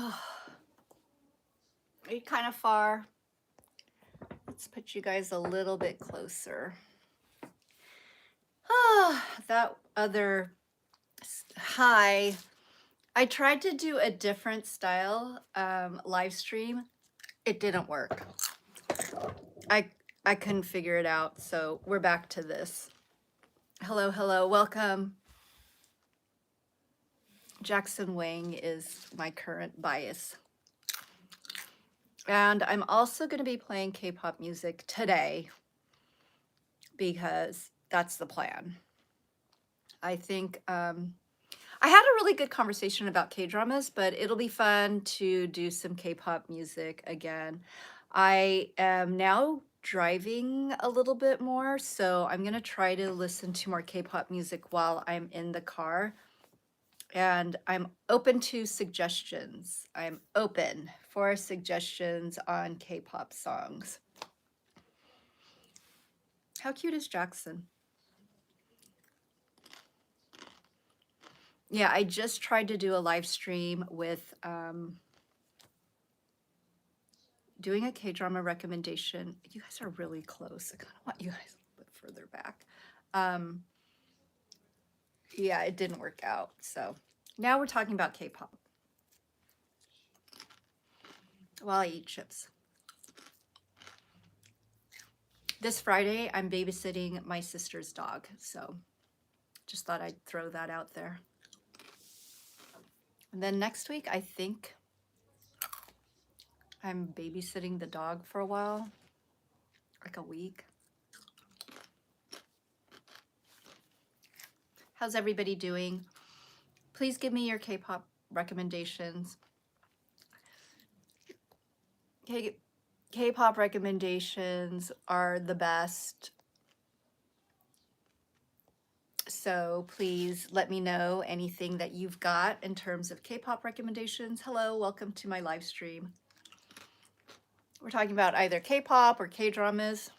Oh, are you kind of far? Let's put you guys a little bit closer. Ah, that other hi. I tried to do a different style live stream. It didn't work. I couldn't figure it out, so we're back to this. Hello, hello, welcome. Jackson Wang is my current bias. And I'm also going to be playing K-pop music today because that's the plan. I think I had a really good conversation about K-dramas, but it'll be fun to do some K-pop music again. I am now driving a little bit more, so I'm going to try to listen to more K-pop music while I'm in the car. And I'm open to suggestions. I'm open for suggestions on K-pop songs. How cute is Jackson? Yeah, I just tried to do a live stream with doing a K-drama recommendation. You guys are really close. I kind of want you guys a little bit further back. Yeah, it didn't work out. So now we're talking about K-pop while I eat chips. This Friday, I'm babysitting my sister's dog. So just thought I'd throw that out there. And then next week, I think I'm babysitting the dog for a while, like a week. How's everybody doing? Please give me your K-pop recommendations. K-pop recommendations are the best. So please let me know anything that you've got in terms of K-pop recommendations. Hello, welcome to my live stream. We're talking about either K-pop or K-dramas.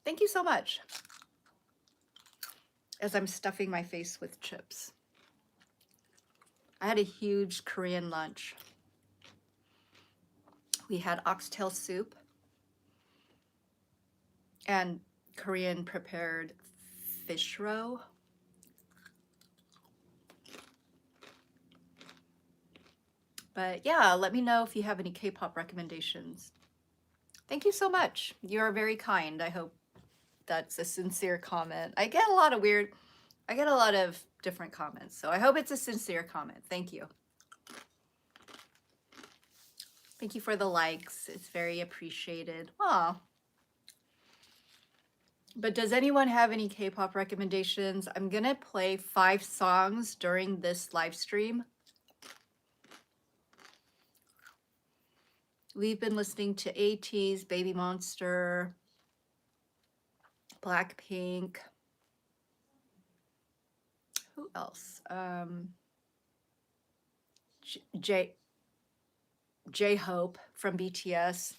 Thank you so much. As I'm stuffing my face with chips. I had a huge Korean lunch. We had oxtail soup and Korean prepared fish roe. But yeah, let me know if you have any K-pop recommendations. Thank you so much. You are very kind. I hope that's a sincere comment. I get a lot of different comments, so I hope it's a sincere comment. Thank you. Thank you for the likes. It's very appreciated. Aw. But does anyone have any K-pop recommendations? I'm gonna play 5 songs during this live stream. We've been listening to ATEEZ, Baby Monster, Blackpink. Who else? J-Hope from BTS.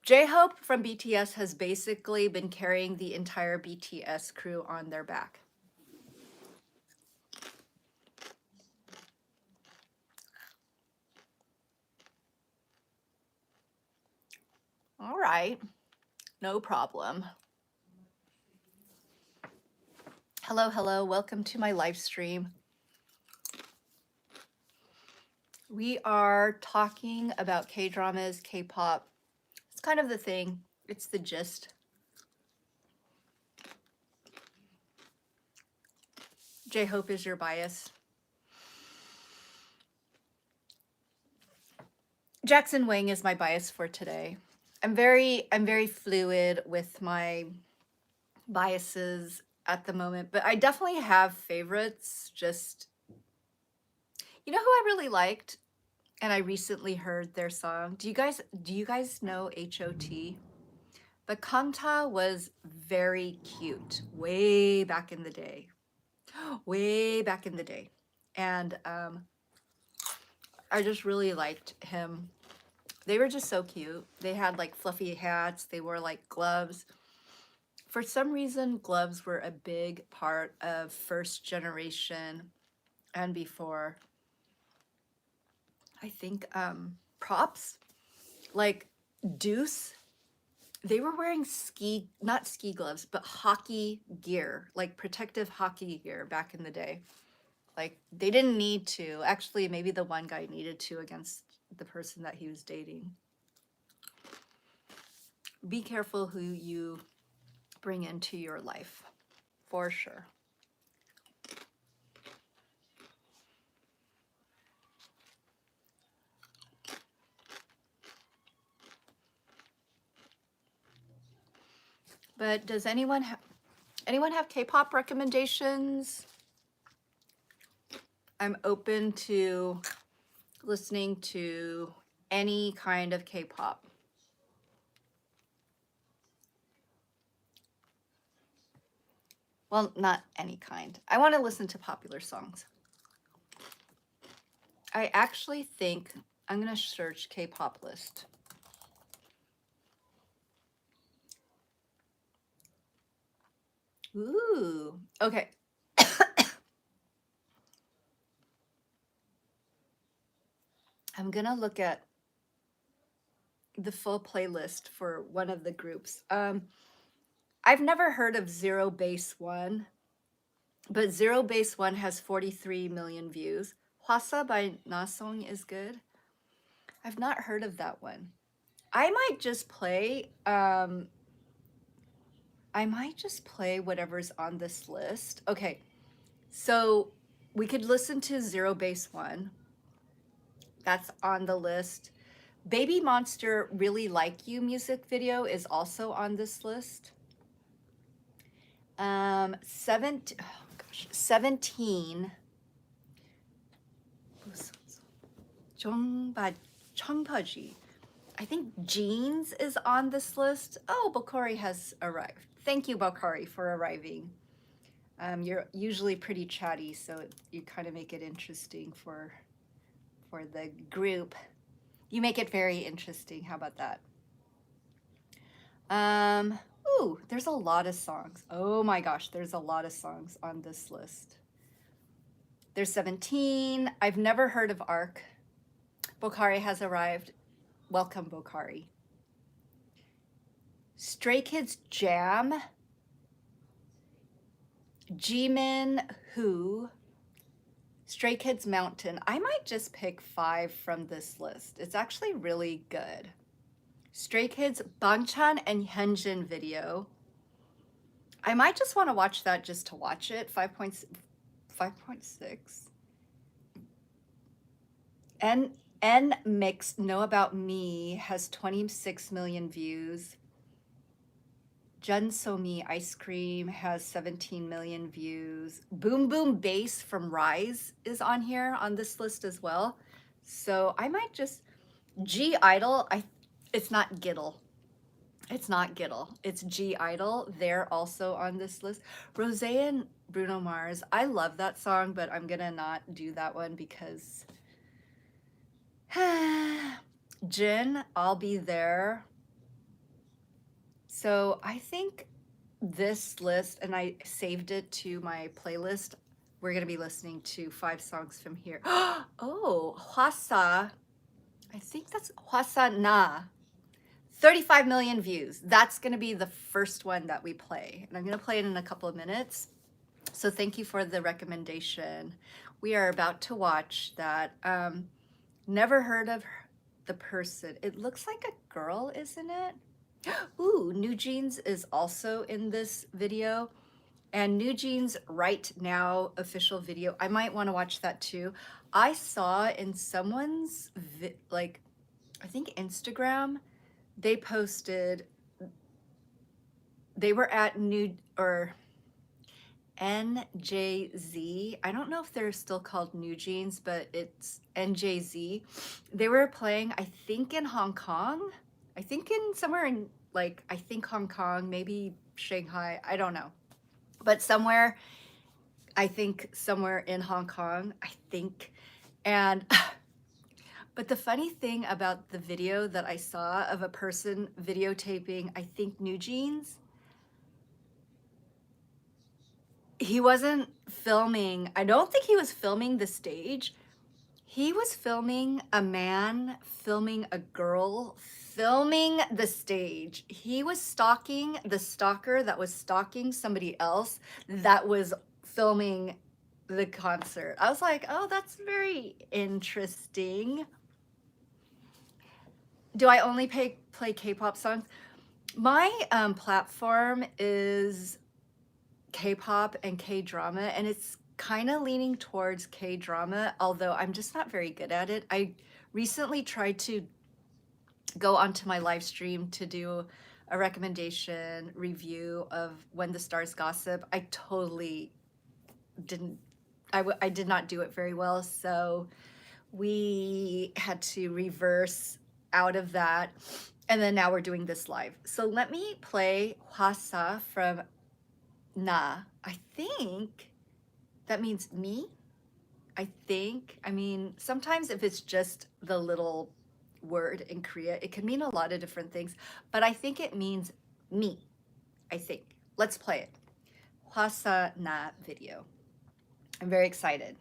J-Hope from BTS has basically been carrying the entire BTS crew on their back. All right, no problem. Hello, hello, welcome to my live stream. We are talking about K-dramas, K-pop. It's kind of the thing, it's the gist. J-Hope is your bias. Jackson Wang is my bias for today. I'm very fluid with my biases at the moment, but I definitely have favorites. Just, you know who I really liked, and I recently heard their song. Do you guys know HOT? The Kangta was very cute way back in the day. Way back in the day. And I just really liked him. They were just so cute. They had like fluffy hats. They wore like gloves. For some reason, gloves were a big part of first generation and before. I think props like Deuce. They were wearing not ski gloves, but hockey gear, like protective hockey gear back in the day. Like they didn't need to. Actually, maybe the one guy needed to against the person that he was dating. Be careful who you bring into your life, for sure. But does anyone have K-pop recommendations? I'm open to listening to any kind of K-pop. Well, not any kind. I want to listen to popular songs. I actually think I'm going to search K-pop list. Ooh, okay. I'm going to look at the full playlist for one of the groups. I've never heard of Zero Base One, but Zero Base One has 43 million views. HWASA by Nasong is good. I've not heard of that one. I might just play whatever's on this list. Okay, so we could listen to Zero Base One. That's on the list. Baby Monster Really Like You music video is also on this list. 17 Chongpaji. I think Jeans is on this list. Oh, Bakari has arrived. Thank you, Bakari, for arriving. You're usually pretty chatty, so you kind of make it interesting for the group. You make it very interesting. How about that? Ooh, there's a lot of songs. Oh my gosh, there's a lot of songs on this list. There's 17. I've never heard of ARC. Bokari has arrived. Welcome, Bokari. Stray Kids Jam. Jimin Who. Stray Kids Mountain. I might just pick 5 from this list. It's actually really good. Stray Kids Bangchan and Hyunjin video. I might just want to watch that just to watch it. 5.6. N Mix Know About Me has 26 million views. Jun So Mi Ice Cream has 17 million views. Boom Boom Bass from Rise is on here on this list as well. So I might just G Idol. It's not Giddle. It's not Giddle. It's G Idol. They're also on this list. Rosé and Bruno Mars. I love that song, but I'm gonna not do that one because Jin, I'll Be There. So I think this list, and I saved it to my playlist. We're gonna be listening to 5 songs from here. Oh, HWASA. I think that's HWASA Na. 35 million views. That's gonna be the first one that we play. And I'm gonna play it in a couple of minutes. So thank you for the recommendation. We are about to watch that. Never heard of the person. It looks like a girl, isn't it? Ooh, New Jeans is also in this video. And New Jeans Right Now official video. I might want to watch that too. I saw in someone's, I think Instagram, they posted, they were at NJZ. I don't know if they're still called New Jeans, but it's NJZ. They were playing, I think in Hong Kong. I think in somewhere in I think Hong Kong, maybe Shanghai, I don't know. But somewhere, I think somewhere in Hong Kong, I think. And, but the funny thing about the video that I saw of a person videotaping, I think New Jeans, he wasn't filming, I don't think he was filming the stage. He was filming a man, filming a girl, filming the stage. He was stalking the stalker that was stalking somebody else that was filming the concert. I was like, oh, that's very interesting. Do I only play K-pop songs? My platform is K-pop and K-drama, and it's kind of leaning towards K-drama, although I'm just not very good at it. I recently tried to go onto my live stream to do a recommendation review of When the Stars Gossip. I totally didn't, I did not do it very well, so we had to reverse out of that, and then now we're doing this live. So let me play HWASA from Na. I think that means me. I think. I mean, sometimes if it's just the little word in Korea, it can mean a lot of different things, but I think it means me. I think. Let's play it. HWASA Na video. I'm very excited.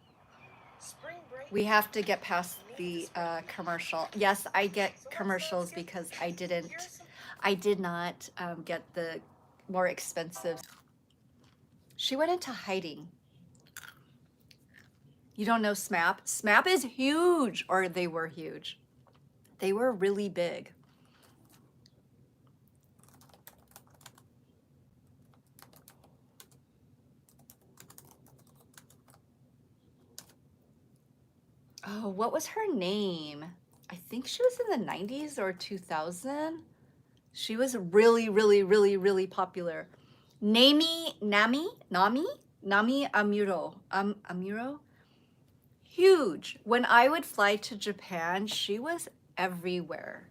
We have to get past the commercial. Yes, I get commercials because I did not get the more expensive. She went into hiding. You don't know SMAP? SMAP is huge, or they were huge. They were really big. Oh, what was her name? I think she was in the 90s or 2000. She was really, really, really, really popular. Nami Amuro. Amuro? Huge. When I would fly to Japan, she was everywhere.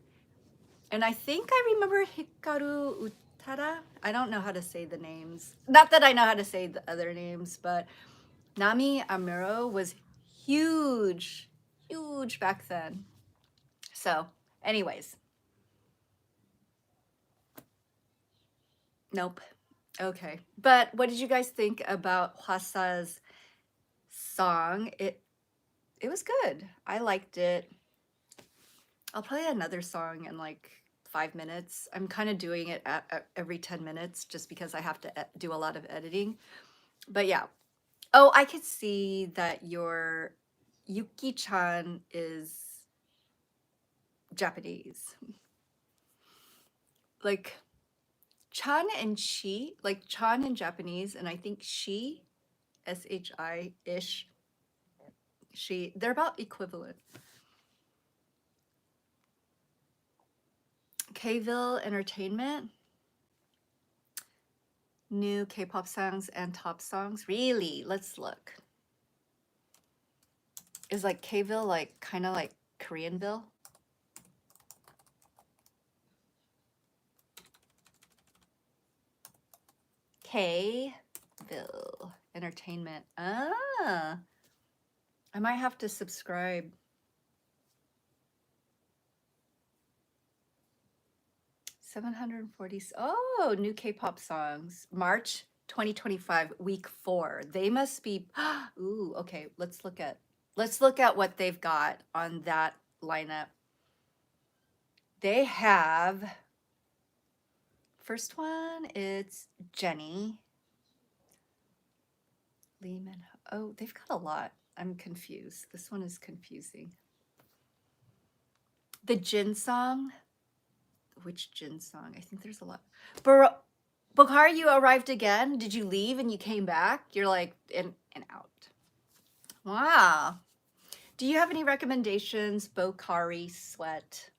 And I think I remember Hikaru Utada. I don't know how to say the names. Not that I know how to say the other names, but Nami Amuro was huge, huge back then. So, anyways. Nope. Okay. But what did you guys think about HWASA's song? It was good. I liked it. I'll play another song in like 5 minutes. I'm kind of doing it at every 10 minutes just because I have to do a lot of editing. But yeah. Oh, I could see that your Yuki-chan is Japanese. Like Chan and Shi, like Chan in Japanese, and I think Shi, S-H-I-ish, She, they're about equivalent. Kville Entertainment. New K-pop songs and top songs. Really? Let's look. Is like Kville like kind of like Koreanville? Kville Entertainment. Ah. I might have to subscribe. $740. Oh, new K-pop songs. March 2025, week 4. They must be. Ooh, okay. Let's look at what they've got on that lineup. They have. First one, it's Jennie. Lee Min. Oh, they've got a lot. I'm confused. This one is confusing. The Jin song. Which Jin song? I think there's a lot. Bokhari, you arrived again? Did you leave and you came back? You're like in and out. Wow. Do you have any recommendations? Bokhari, Sweat.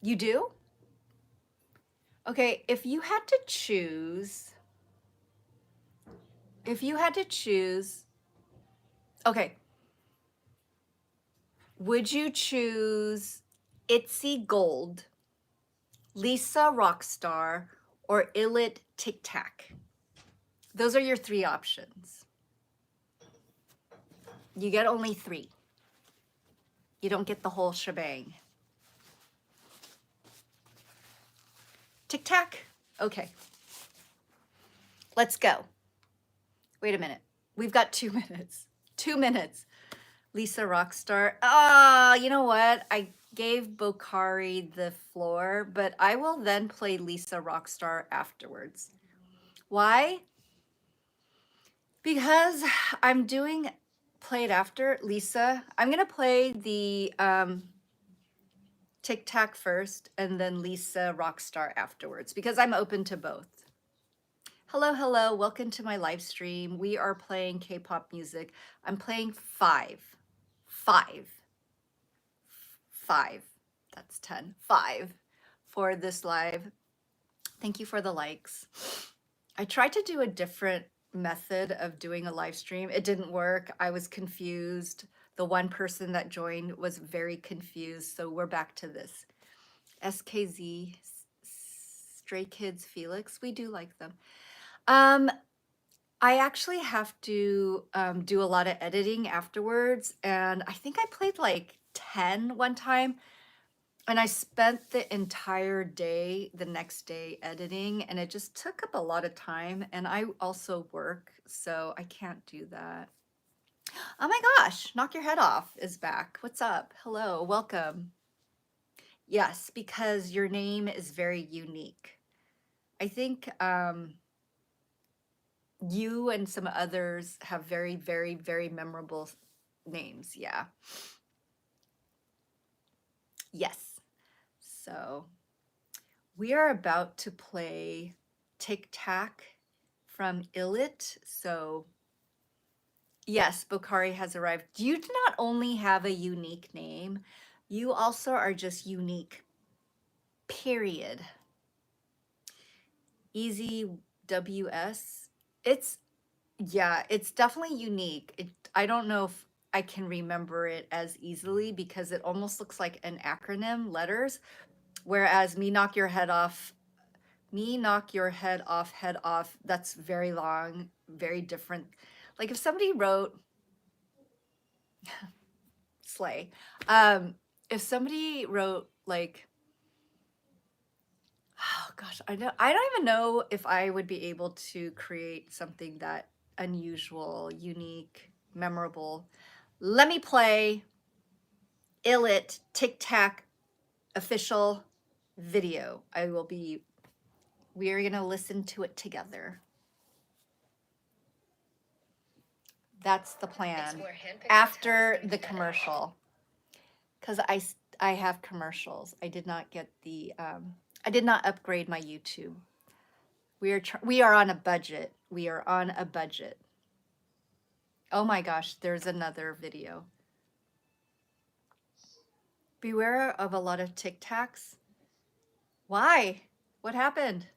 You do? Okay, if you had to choose, okay, would you choose Itzy Gold, Lisa Rockstar, or Illit Tick-Tack? Those are your 3 options. You get only 3. You don't get the whole shebang. Tick-Tack? Okay. Let's go. Wait a minute. We've got 2 minutes. 2 minutes. Lisa Rockstar. Ah, you know what? I gave Bokari the floor, but I will then play Lisa Rockstar afterwards. Why? Because I'm doing play it after Lisa. I'm gonna play the Tick-Tack first and then Lisa Rockstar afterwards because I'm open to both. Hello, hello, welcome to my live stream. We are playing K-pop music. I'm playing five, that's 10, 5 for this live. Thank you for the likes. I tried to do a different method of doing a live stream. It didn't work. I was confused. The one person that joined was very confused. So we're back to this. SKZ, Stray Kids, Felix. We do like them. I actually have to do a lot of editing afterwards. And I think I played like 10 one time. And I spent the entire day, the next day editing, and it just took up a lot of time. And I also work, so I can't do that. Oh my gosh, Knock Your Head Off is back. What's up? Hello, welcome. Yes, because your name is very unique. I think you and some others have very, very, very memorable names. Yeah. Yes. So we are about to play Tick-Tack from Illit. So yes, Bokari has arrived. You do not only have a unique name, you also are just unique, period. Easy WS. Yeah, it's definitely unique. I don't know if I can remember it as easily because it almost looks like an acronym, letters, whereas me knock your head off, head off, that's very long, very different. Like if somebody wrote slay, if somebody wrote like, oh gosh, I don't even know if I would be able to create something that unusual, unique, memorable. Let me play Illit Tick-Tack official video. We are gonna listen to it together. That's the plan after the commercial, because I have commercials. I did not get the I did not upgrade my YouTube. We are on a budget. We are on a budget. Oh my gosh, there's another video. Beware of a lot of Tic-Tacs. Why? What happened?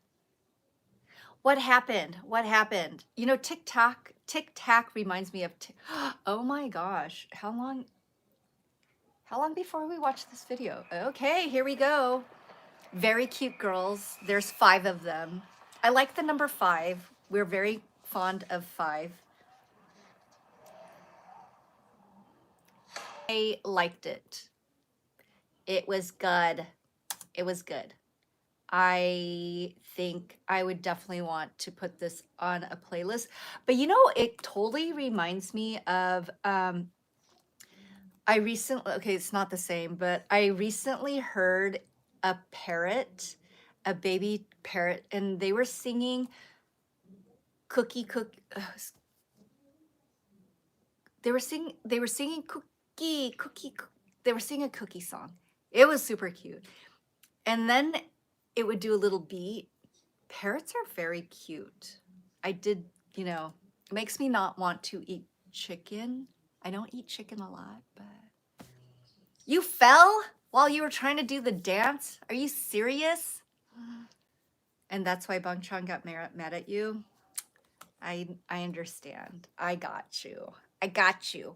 What happened? What happened? You know, Tic-Tac reminds me of oh my gosh. How long before we watch this video? Okay, here we go. Very cute girls. There's 5 of them. I like the number 5. We're very fond of 5. I liked it. It was good. It was good. I think I would definitely want to put this on a playlist. But you know, it totally reminds me of okay, it's not the same, but I recently heard a parrot, a baby parrot, and they were singing they were singing they were singing a cookie song. It was super cute. And then it would do a little beat. Parrots are very cute. I did, you know, it makes me not want to eat chicken. I don't eat chicken a lot, but you fell while you were trying to do the dance? Are you serious? And that's why Bangchan got mad at you? I understand. I got you. I got you.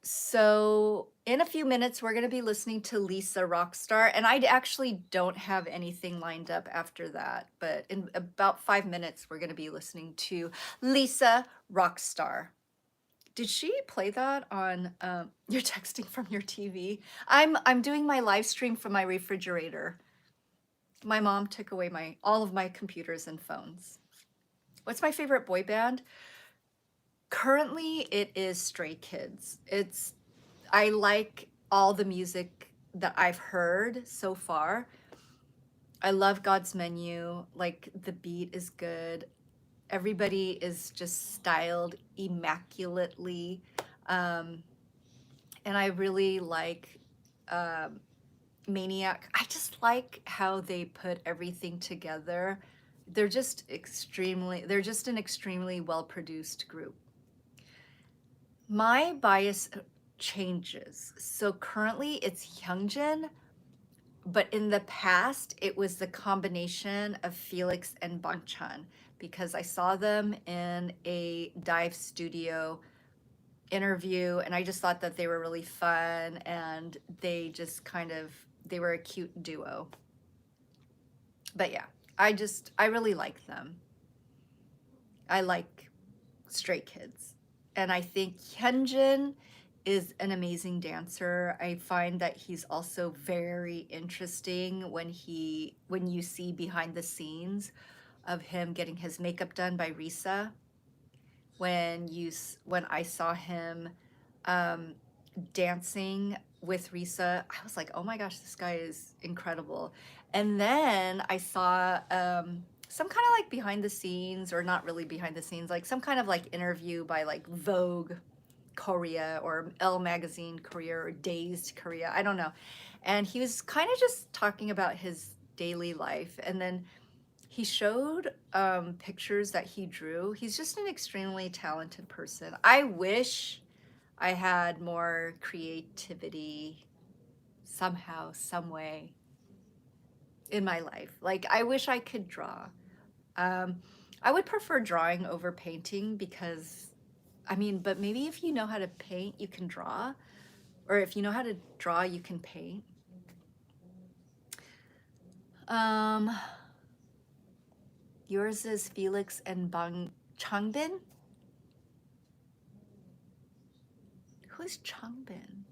So in a few minutes, we're going to be listening to Lisa Rockstar, and I actually don't have anything lined up after that, but in about 5 minutes, we're going to be listening to Lisa Rockstar. Did she play that on, you're texting from your TV? I'm doing my live stream from my refrigerator. My mom took away all of my computers and phones. What's my favorite boy band? Currently, it is Stray Kids. I like all the music that I've heard so far. I love God's Menu. Like, the beat is good. Everybody is just styled immaculately. Um, and I really like um, Maniac. I just like how they put everything together. They're just an extremely well produced group. My bias changes. So currently it's Hyunjin, but in the past it was the combination of Felix and Bangchan because I saw them in a dive studio interview and I just thought that they were really fun and they were a cute duo. But yeah, I really like them. I like Stray Kids. And I think Hyunjin is an amazing dancer. I find that he's also very interesting when you see behind the scenes of him getting his makeup done by Risa. When I saw him um, dancing with Risa, I was like, oh my gosh, this guy is incredible. And then I saw some kind of like behind the scenes, or not really behind the scenes, like some kind of like interview by like Vogue Korea or Elle Magazine Korea or Dazed Korea, I don't know. And he was kind of just talking about his daily life. And then he showed pictures that he drew. He's just an extremely talented person. I wish I had more creativity somehow, some way in my life. Like, I wish I could draw. Um, I would prefer drawing over painting because, I mean, but maybe if you know how to paint, you can draw. Or if you know how to draw, you can paint. Um, Yours is Felix and Bang Changbin? Who's Changbin?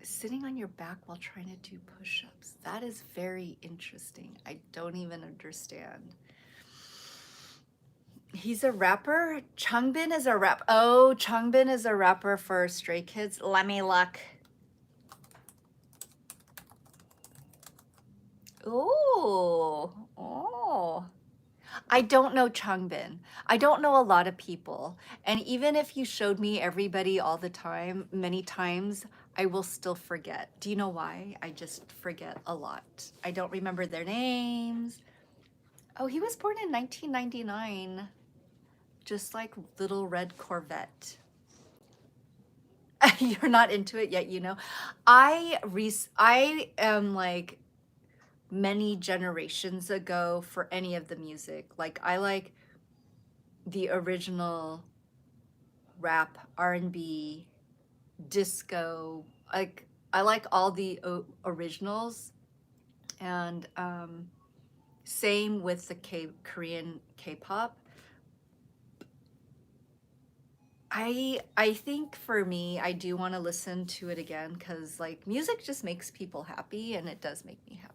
Sitting on your back while trying to do push-ups. That is very interesting. I don't even understand. He's a rapper? Changbin is a rap. Oh, Changbin is a rapper for Stray Kids. Let me look. Ooh. Oh. I don't know Changbin. I don't know a lot of people. And even if you showed me everybody all the time, many times, I will still forget. Do you know why? I just forget a lot. I don't remember their names. Oh, he was born in 1999, just like Little Red Corvette. You're not into it yet, you know. I am like many generations ago for any of the music. Like I like the original rap, R&B, disco. Like I like all the originals, and same with the Korean K-pop. I think for me, I do want to listen to it again because like music just makes people happy, and it does make me happy.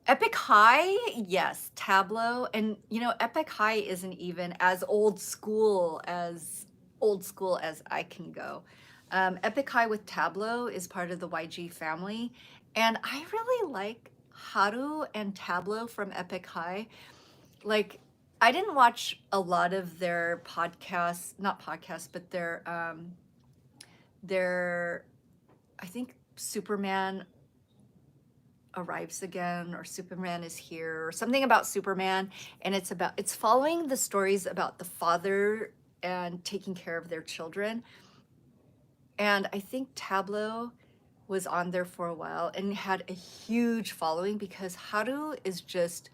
Epic High, yes, Tableau, and you know, Epic High isn't even as old school as I can go. Epic High with Tableau is part of the YG family, and I really like Haru and Tableau from Epic High. Like, I didn't watch a lot of their podcasts, not podcasts, but their I think Superman arrives again or Superman is here or something about Superman, and it's following the stories about the father and taking care of their children. And I think Tableau was on there for a while and had a huge following because Haru is just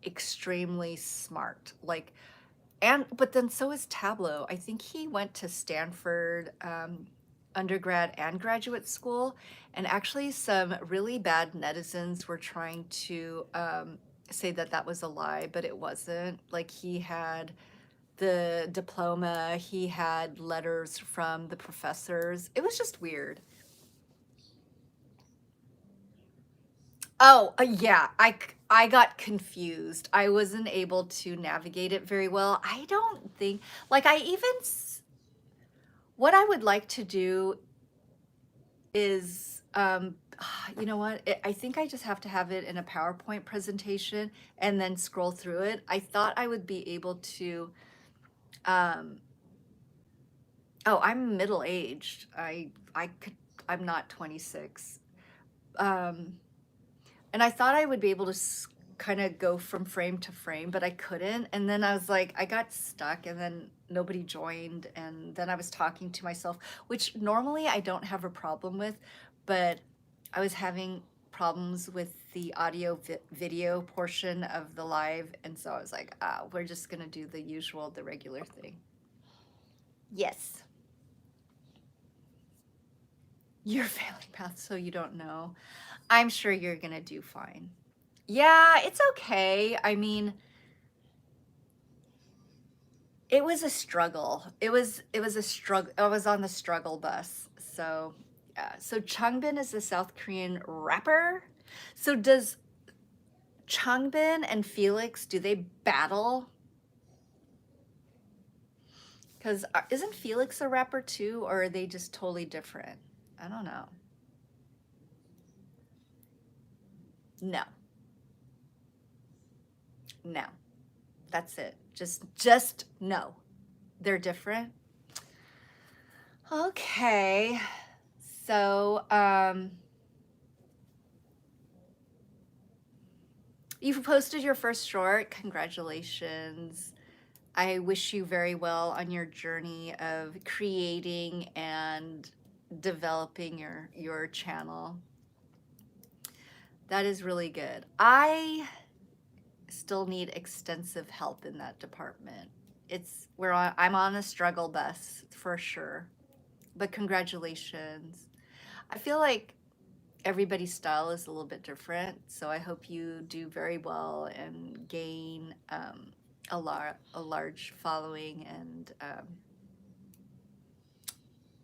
extremely smart. Like, and but then so is Tableau. I think he went to Stanford undergrad and graduate school, and actually some really bad netizens were trying to say that that was a lie, but it wasn't. Like he had the diploma, he had letters from the professors. It was just weird. Oh, yeah, I got confused. I wasn't able to navigate it very well. I don't think, like, what I would like to do is, you know what? I think I just have to have it in a PowerPoint presentation and then scroll through it. I thought I would be able to, um, oh, I'm middle-aged. I'm not 26. Um, and I thought I would be able to kind of go from frame to frame, but I couldn't. And then I was like, I got stuck, and then nobody joined. And then I was talking to myself, which normally I don't have a problem with, but I was having problems with the audio video portion of the live. And so I was like, we're just going to do the regular thing. Yes. You're failing math, so you don't know. I'm sure you're going to do fine. Yeah, it's okay. I mean, it was a struggle. It was a struggle. I was on the struggle bus. So, yeah. So Changbin is a South Korean rapper. So does Changbin and Felix, do they battle? Because isn't Felix a rapper too, or are they just totally different? I don't know. No, no, that's it. Just no. They're different. Okay. So, you've posted your first short. Congratulations. I wish you very well on your journey of creating and developing your channel. That is really good. I still need extensive help in that department. I'm on a struggle bus for sure. But congratulations. I feel like everybody's style is a little bit different, so I hope you do very well and gain a large following, and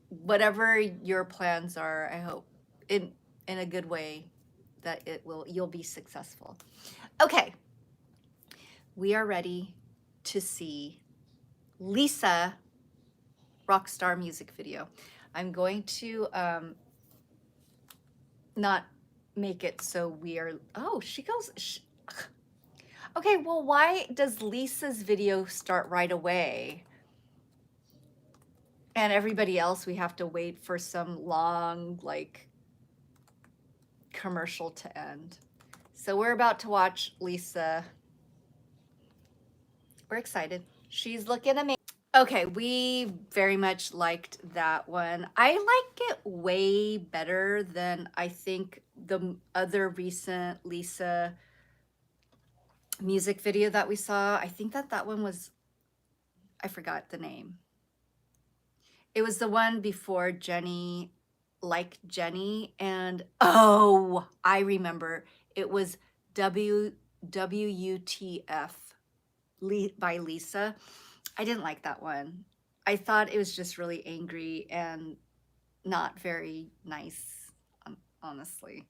whatever your plans are, I hope in a good way that you'll be successful. Okay, we are ready to see Lisa Rockstar music video. I'm going to not make it so weird. Oh, she goes. Okay, well, why does Lisa's video start right away? And everybody else, we have to wait for some long, like, commercial to end. So we're about to watch Lisa. We're excited. She's looking amazing. Okay, we very much liked that one. I like it way better than I think the other recent Lisa music video that we saw. I think that one was, I forgot the name. It was the one before Jenny, like Jenny, and oh, I remember. It was WUTF by Lisa. I didn't like that one. I thought it was just really angry and not very nice, honestly.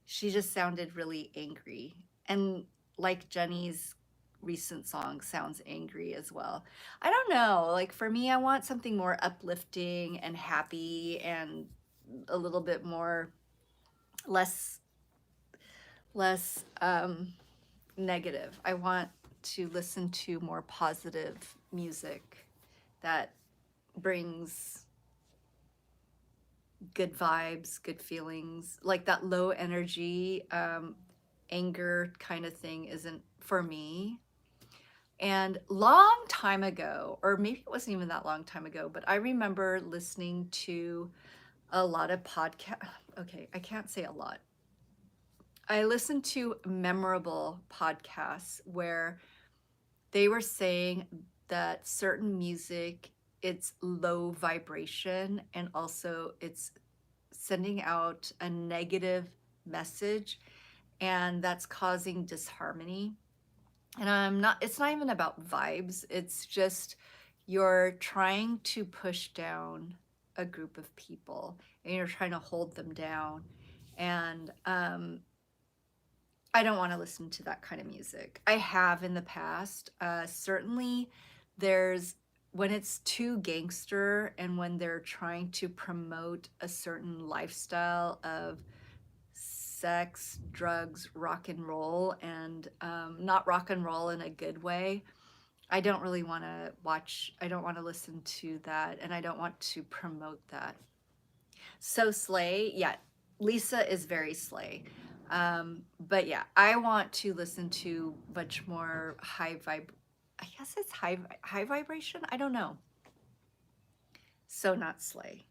She just sounded really angry. And like Jenny's recent song sounds angry as well. I don't know. Like for me, I want something more uplifting and happy and a little bit more less negative. I want to listen to more positive music that brings good vibes, good feelings. Like that low energy, anger kind of thing isn't for me. And long time ago, or maybe it wasn't even that long time ago, but I remember listening to a lot of podcasts. Okay, I can't say a lot. I listened to memorable podcasts where they were saying that certain music, it's low vibration, and also it's sending out a negative message, and that's causing disharmony. And it's not even about vibes. It's just you're trying to push down a group of people and you're trying to hold them down. And I don't want to listen to that kind of music. I have in the past. Certainly, there's when it's too gangster and when they're trying to promote a certain lifestyle of sex, drugs, rock and roll, and not rock and roll in a good way. I don't really want to watch, I don't want to listen to that, and I don't want to promote that. So slay, yeah, Lisa is very slay. But yeah, I want to listen to much more I guess it's high vibration. I don't know. So not slay.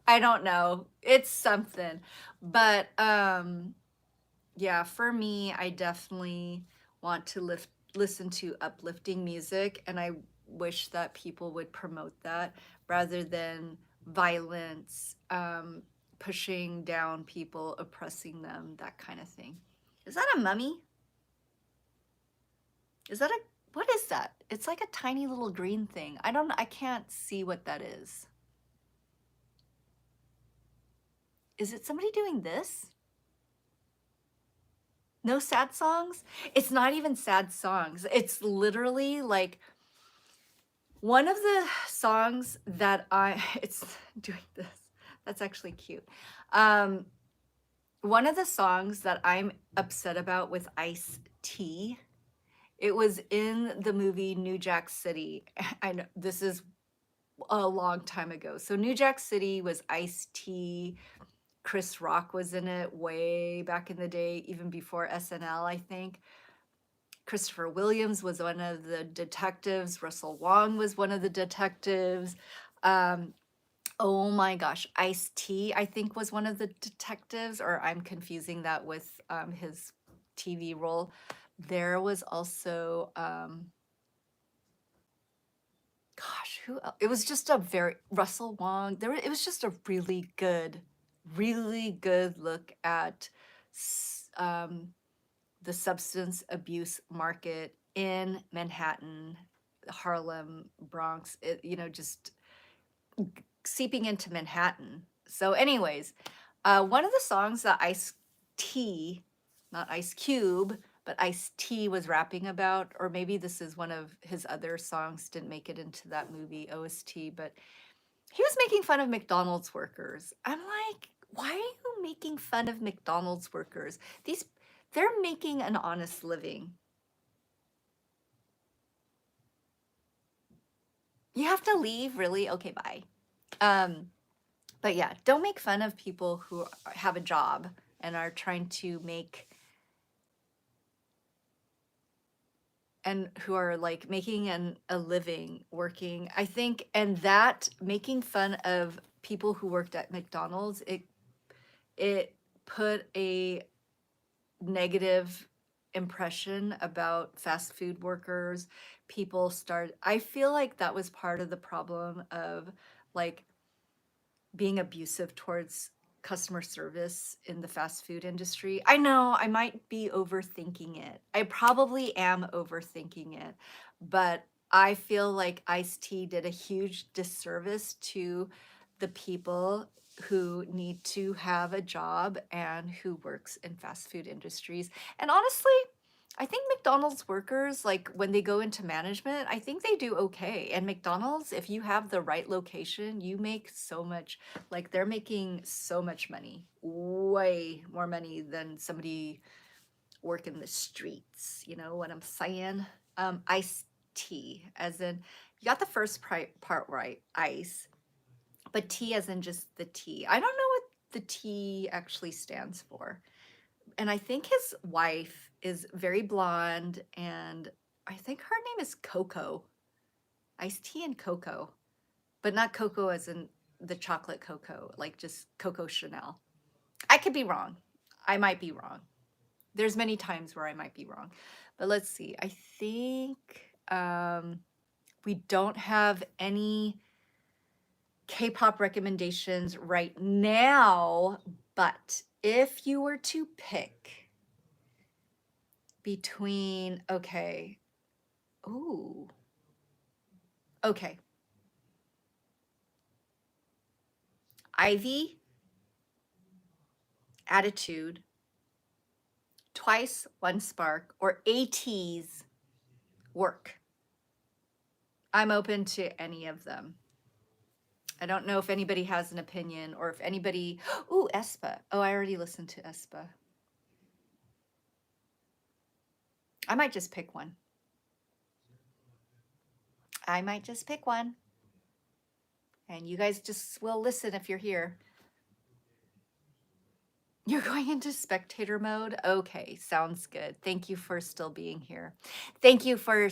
I don't know. It's something. But yeah, for me, I definitely want to listen to uplifting music, and I wish that people would promote that rather than violence, pushing down people, oppressing them, that kind of thing. Is that a mummy? Is that a what is that? It's like a tiny little green thing. I can't see what that is. Is it somebody doing this? No sad songs? It's not even sad songs. It's literally like one of the songs that it's doing this. That's actually cute. Um, one of the songs that I'm upset about with Ice-T, it was in the movie New Jack City. I know this is a long time ago. So New Jack City was Ice-T. Chris Rock was in it way back in the day, even before SNL, I think. Christopher Williams was one of the detectives. Russell Wong was one of the detectives. Um, oh my gosh, Ice-T, I think, was one of the detectives, or I'm confusing that with his TV role. There was also, gosh, who else? It was just a very, Russell Wong. It was just a really good look at the substance abuse market in Manhattan, Harlem, Bronx, just seeping into Manhattan. So, anyways, one of the songs that Ice-T, not Ice Cube, but Ice-T was rapping about, or maybe this is one of his other songs, didn't make it into that movie OST, but he was making fun of McDonald's workers. I'm like, why are you making fun of McDonald's workers? They're making an honest living. You have to leave, really? Okay, bye. But yeah, don't make fun of people who have a job and are trying to make and who are like making a living working. I think, and that making fun of people who worked at McDonald's, it put a negative impression about fast food workers. I feel like that was part of the problem of like being abusive towards customer service in the fast food industry. I know I might be overthinking it. I probably am overthinking it, but I feel like Ice-T did a huge disservice to the people who need to have a job and who works in fast food industries. And honestly, I think McDonald's workers, like when they go into management, I think they do okay. And McDonald's, if you have the right location, you make so much, like they're making so much money, way more money than somebody working the streets. You know what I'm saying? Iced tea, as in, you got the first part right, ice, but tea as in just the tea. I don't know what the T actually stands for. And I think his wife is very blonde, and I think her name is Coco. Ice-T and Coco, but not Coco as in the chocolate Coco, like just Coco Chanel. I could be wrong. I might be wrong. There's many times where I might be wrong. But let's see. I think we don't have any K-pop recommendations right now, but if you were to pick between, okay, ooh, okay, Ivy Attitude, Twice, One Spark, or AT's Work. I'm open to any of them. I don't know if anybody has an opinion or if anybody, ooh, Espa. Oh, I already listened to Espa. I might just pick one. I might just pick one. And you guys just will listen if you're here. You're going into spectator mode? Okay, sounds good. Thank you for still being here. Thank you for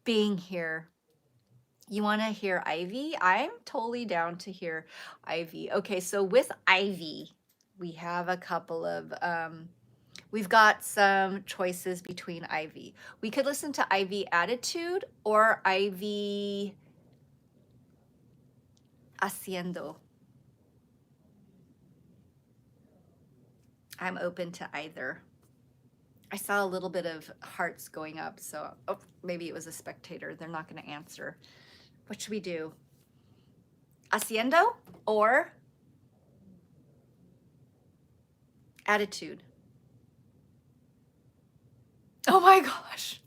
being here. You want to hear Ivy? I'm totally down to hear Ivy. Okay, so with Ivy, we have a couple of, we've got some choices between Ivy. We could listen to Ivy Attitude or Ivy Haciendo. I'm open to either. I saw a little bit of hearts going up, so maybe it was a spectator. They're not going to answer. What should we do? Haciendo or Attitude? Oh my gosh,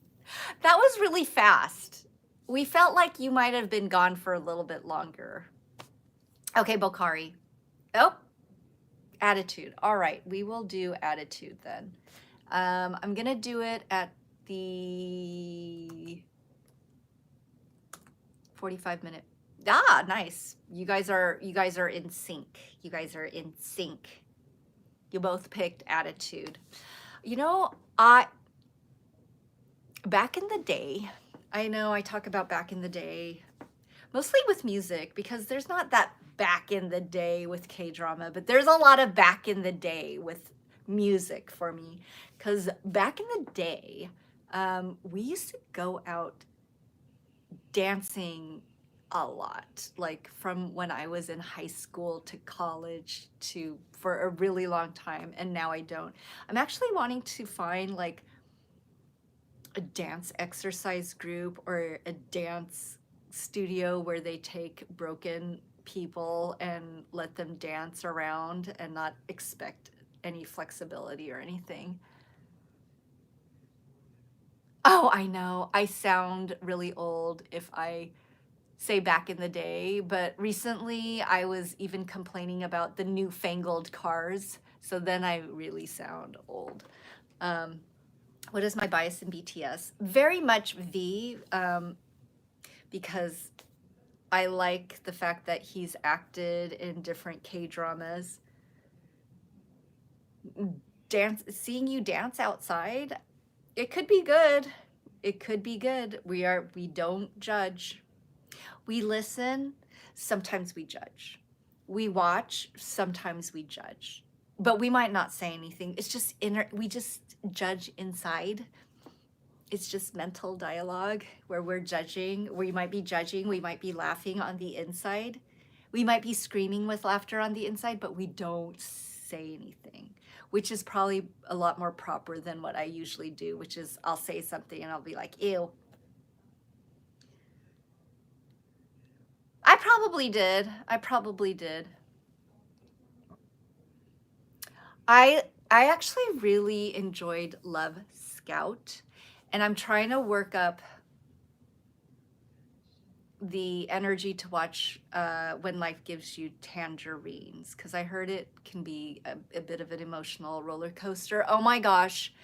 that was really fast. We felt like you might have been gone for a little bit longer. Okay, Bokari. Oh, Attitude. All right, we will do Attitude then. I'm gonna do it at the 45-minute. Ah, nice. You guys are in sync. You guys are in sync. You both picked Attitude. You know, back in the day, I know I talk about back in the day, mostly with music, because there's not that back in the day with K-drama, but there's a lot of back in the day with music for me. Because back in the day, we used to go out dancing a lot, like from when I was in high school to college to for a really long time, and now I don't. I'm actually wanting to find like a dance exercise group or a dance studio where they take broken people and let them dance around and not expect any flexibility or anything. Oh, I know. I sound really old if I say back in the day, but recently I was even complaining about the newfangled cars, so then I really sound old. What is my bias in BTS? Very much V, because I like the fact that he's acted in different K-dramas. Seeing you dance outside, it could be good. It could be good. We don't judge. We listen, sometimes we judge. We watch, sometimes we judge. But we might not say anything. It's just we just judge inside. It's just mental dialogue where we're judging. We might be judging, we might be laughing on the inside. We might be screaming with laughter on the inside, but we don't say anything, which is probably a lot more proper than what I usually do, which is I'll say something and I'll be like, ew. I probably did. I probably did. I actually really enjoyed Love Scout, and I'm trying to work up the energy to watch When Life Gives You Tangerines, because I heard it can be a bit of an emotional roller coaster. Oh my gosh.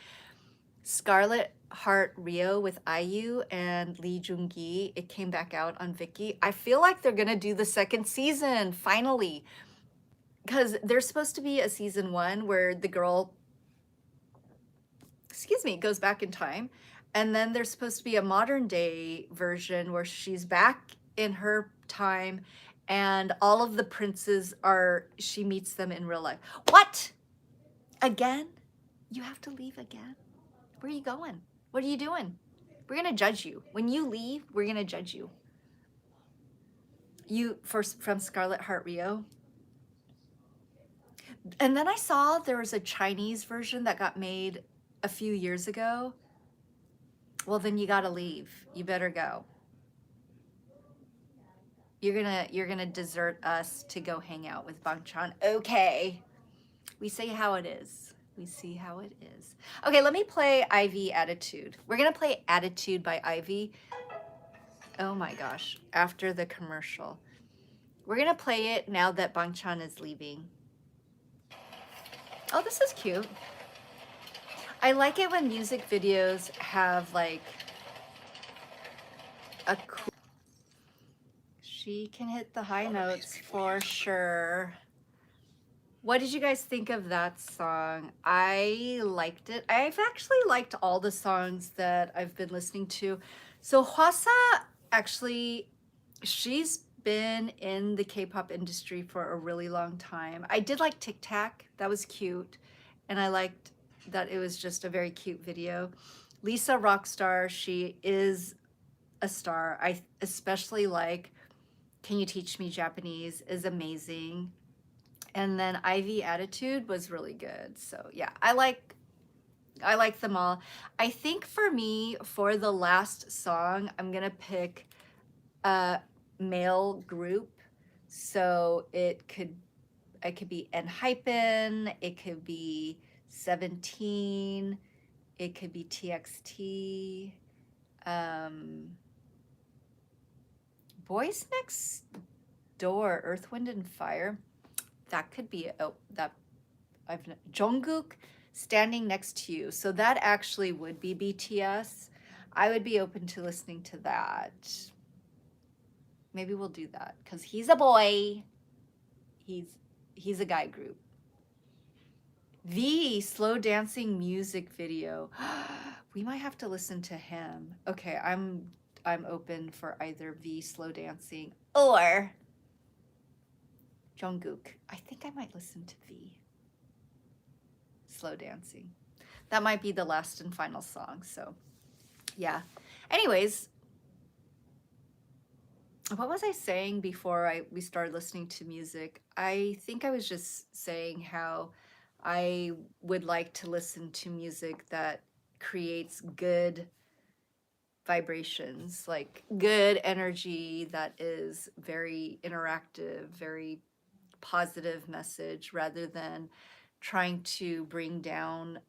Scarlet Heart Ryeo with IU and Lee Joon-gi. It came back out on Viki. I feel like they're gonna do the second season finally, because there's supposed to be a season 1 where the girl, excuse me, goes back in time, and then there's supposed to be a modern day version where she's back in her time and all of the princes she meets them in real life. What? Again? You have to leave again? Where are you going? What are you doing? We're gonna judge you. When you leave, we're gonna judge you. From Scarlet Heart Ryeo. And then I saw there was a Chinese version that got made a few years ago. Well, then you gotta leave. You better go. You're gonna desert us to go hang out with Bangchan. Okay. We say how it is. We see how it is. Okay, let me play Ivy Attitude. We're gonna play Attitude by Ivy. Oh my gosh, after the commercial. We're gonna play it now that Bangchan is leaving. Oh, this is cute. I like it when music videos have like a cool... She can hit the high notes for sure. What did you guys think of that song? I liked it. I've actually liked all the songs that I've been listening to. So HWASA, actually, she's been in the K-pop industry for a really long time. I did like Tick-Tack. That was cute. And I liked that it was just a very cute video. Lisa Rockstar, she is a star. I especially like Can You Teach Me Japanese is amazing. And then Ivy Attitude was really good. So yeah, I like them all. I think for me, for the last song, I'm gonna pick a male group. So I could be Enhypen, it could be 17, it could be TXT, Boys Next Door, Earth, Wind, and Fire. That could be Jungkook, Standing Next to You. So that actually would be BTS. I would be open to listening to that. Maybe we'll do that because he's a boy. He's a guy group. The slow dancing music video. We might have to listen to him. Okay, I'm open for either V slow dancing or Jungkook. I think I might listen to V slow dancing. That might be the last and final song. So yeah. Anyways, what was I saying before we started listening to music? I think I was just saying how I would like to listen to music that creates good vibrations, like good energy that is very interactive, very positive message, rather than trying to bring down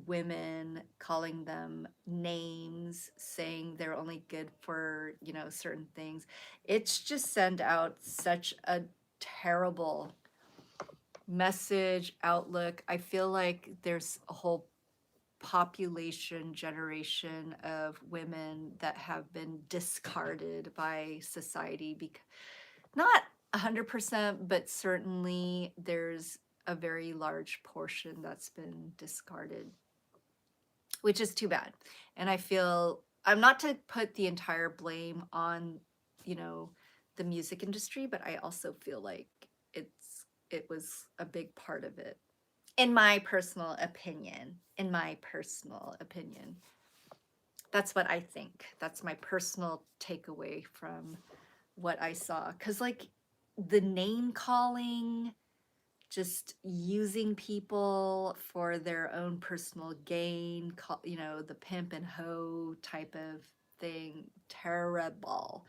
women, calling them names, saying they're only good for, you know, certain things. It's just send out such a terrible message outlook. I feel like there's a whole population generation of women that have been discarded by society, because not 100%, but certainly there's a very large portion that's been discarded, which is too bad. And I feel, I'm not to put the entire blame on, you know, the music industry, but I also feel like it was a big part of it. In my personal opinion, that's what I think. That's my personal takeaway from what I saw. Cause like the name calling, just using people for their own personal gain, you know, the pimp and hoe type of thing, terrible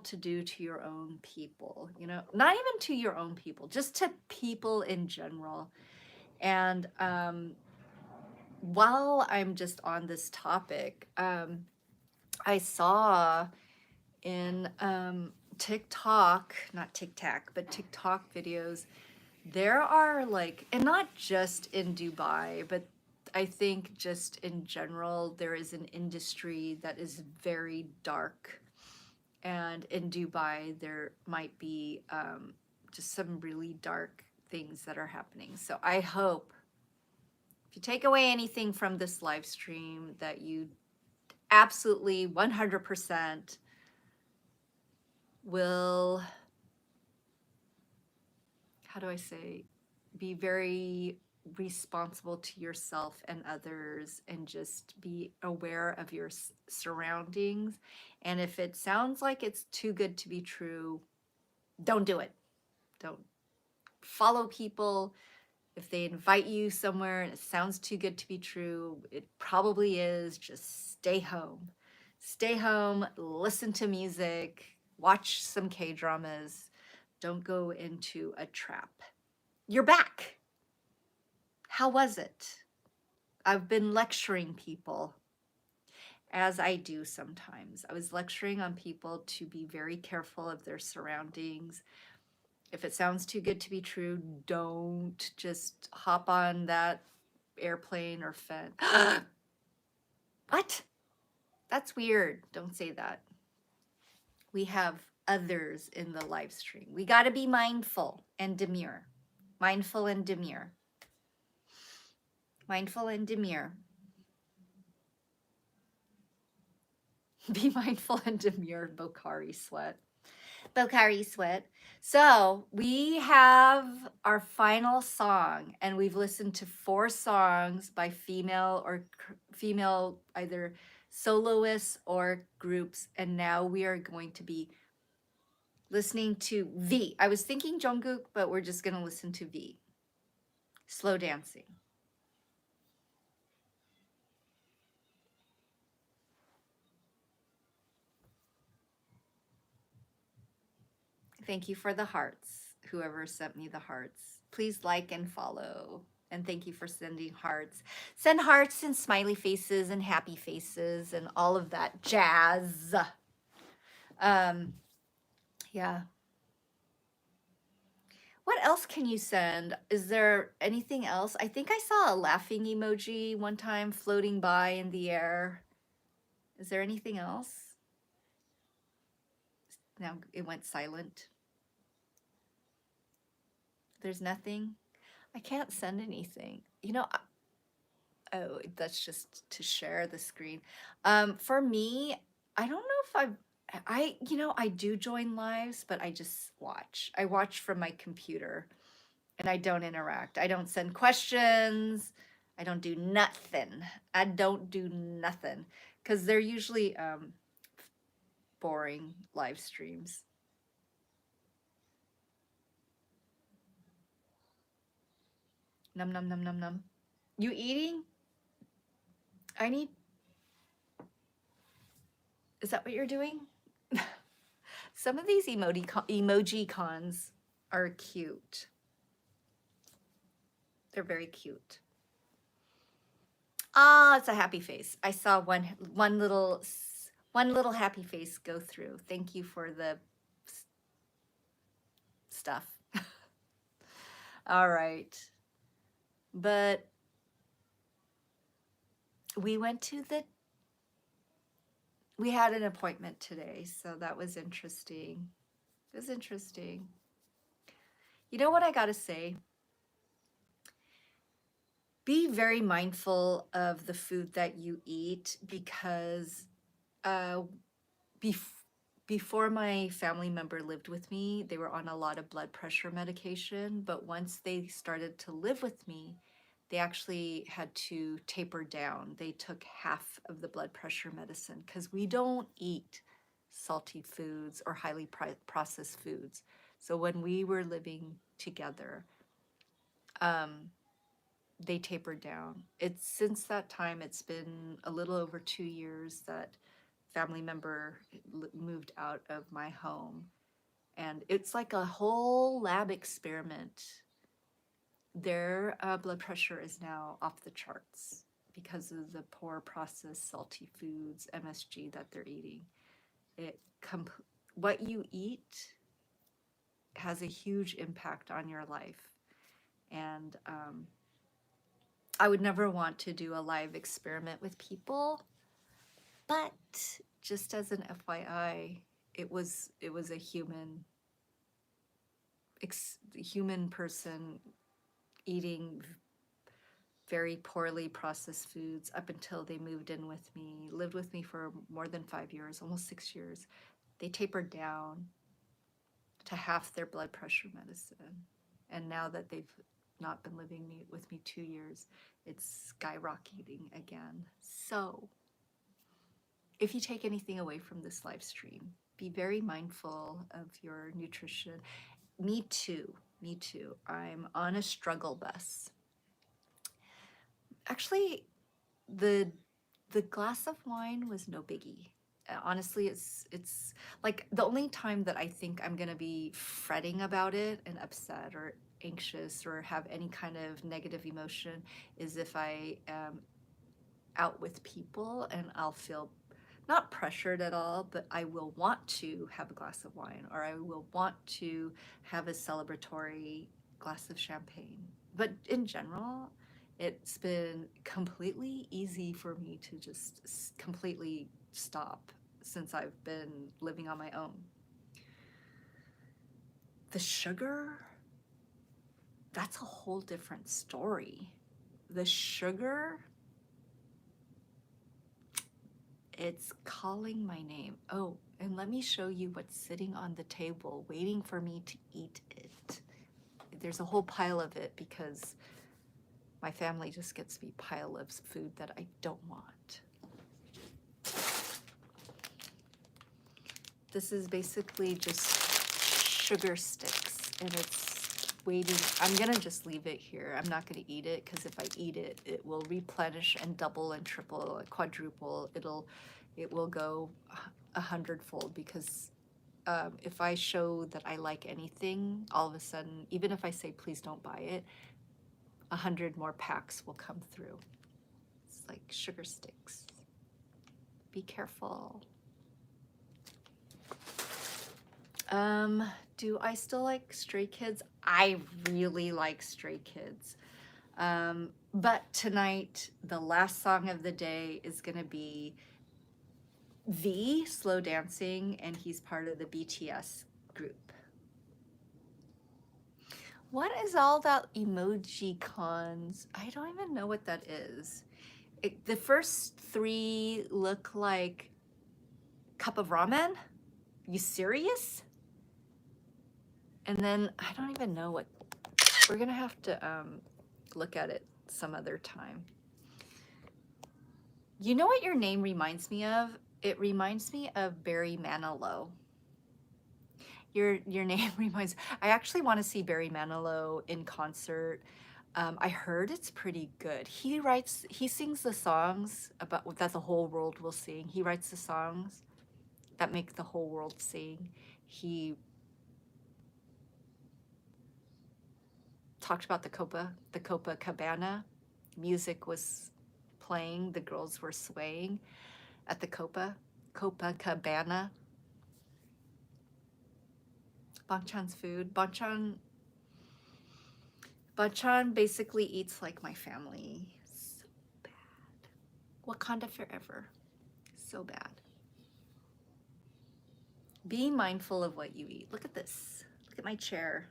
to do to your own people, you know, not even to your own people, just to people in general. And while I'm just on this topic, I saw in TikTok, not TikTok, but TikTok videos, there are like, and not just in Dubai, but I think just in general, there is an industry that is very dark. And in Dubai, there might be just some really dark things that are happening. So I hope, if you take away anything from this live stream, that you absolutely 100% will, how do I say, be very responsible to yourself and others, and just be aware of your surroundings. And if it sounds like it's too good to be true, don't do it. Don't follow people. If they invite you somewhere and it sounds too good to be true, it probably is. Just stay home. Stay home, listen to music, watch some K-dramas. Don't go into a trap. You're back. How was it? I've been lecturing people, as I do sometimes. I was lecturing on people to be very careful of their surroundings. If it sounds too good to be true, don't just hop on that airplane or fence. What? That's weird. Don't say that. We have others in the live stream. We got to be mindful and demure. Mindful and demure. Mindful and demure. Be mindful and demure, Bokari Sweat. Bokari Sweat. So we have our final song, and we've listened to 4 songs by female or female either soloists or groups, and now we are going to be listening to V. I was thinking Jungkook, but we're just going to listen to V. Slow dancing. Thank you for the hearts, whoever sent me the hearts. Please like and follow. And thank you for sending hearts. Send hearts and smiley faces and happy faces and all of that jazz. Yeah. What else can you send? Is there anything else? I think I saw a laughing emoji one time floating by in the air. Is there anything else? Now it went silent. There's nothing. I can't send anything. You know, oh, that's just to share the screen. For me, I don't know if I do join lives, but I just watch. I watch from my computer and I don't interact. I don't send questions. I don't do nothing. I don't do nothing because they're usually boring live streams. Num num num num num. You eating? I need. Is that what you're doing? Some of these emoji cons are cute. They're very cute. Ah, it's a happy face. I saw one little happy face go through. Thank you for the stuff. All right. But we had an appointment today, so that was interesting. It was interesting. You know what I gotta say? Be very mindful of the food that you eat because uh, before my family member lived with me, they were on a lot of blood pressure medication. But once they started to live with me, they actually had to taper down. They took half of the blood pressure medicine because we don't eat salty foods or highly processed foods. So when we were living together, they tapered down. It's since that time, it's been a little over 2 years that family member moved out of my home. And it's like a whole lab experiment. Their blood pressure is now off the charts because of the poor processed salty foods, MSG that they're eating. What you eat has a huge impact on your life. And I would never want to do a live experiment with people, but just as an FYI, it was a human person eating very poorly processed foods up until they moved in with me, lived with me for more than 5 years, almost 6 years. They tapered down to half their blood pressure medicine. And now that they've not been living with me 2 years, it's skyrocketing again. So if you take anything away from this live stream, be very mindful of your nutrition. Me too. I'm on a struggle bus. Actually, the glass of wine was no biggie. Honestly, it's like the only time that I think I'm gonna be fretting about it and upset or anxious or have any kind of negative emotion is if I am out with people, and I'll feel not pressured at all, but I will want to have a glass of wine, or I will want to have a celebratory glass of champagne. But in general, it's been completely easy for me to just completely stop since I've been living on my own. The sugar, that's a whole different story. The sugar, it's calling my name. Oh, and let me show you what's sitting on the table waiting for me to eat it. There's a whole pile of it because my family just gets me pile of food that I don't want. This is basically just sugar sticks, and it's waiting. I'm gonna just leave it here. I'm not gonna eat it because if I eat it, it will replenish and double and triple and quadruple. It will go 100-fold because if I show that I like anything, all of a sudden, even if I say please don't buy it, 100 more packs will come through. It's like sugar sticks. Be careful. Do I still like Stray Kids? I really like Stray Kids. But tonight, the last song of the day is gonna be V, Slow Dancing, and he's part of the BTS group. What is all that emoji cons? I don't even know what that is. The first three look like cup of ramen. You serious? And then I don't even know what, we're gonna have to look at it some other time. You know what your name reminds me of? It reminds me of Barry Manilow. Your name reminds, I actually want to see Barry Manilow in concert. I heard it's pretty good. He sings the songs about that the whole world will sing. He writes the songs that make the whole world sing. He talked about the Copacabana. Music was playing, the girls were swaying at the Copacabana. Bangchan's food. Bangchan basically eats like my family. So bad. Wakanda forever. So bad. Be mindful of what you eat. Look at this. Look at my chair.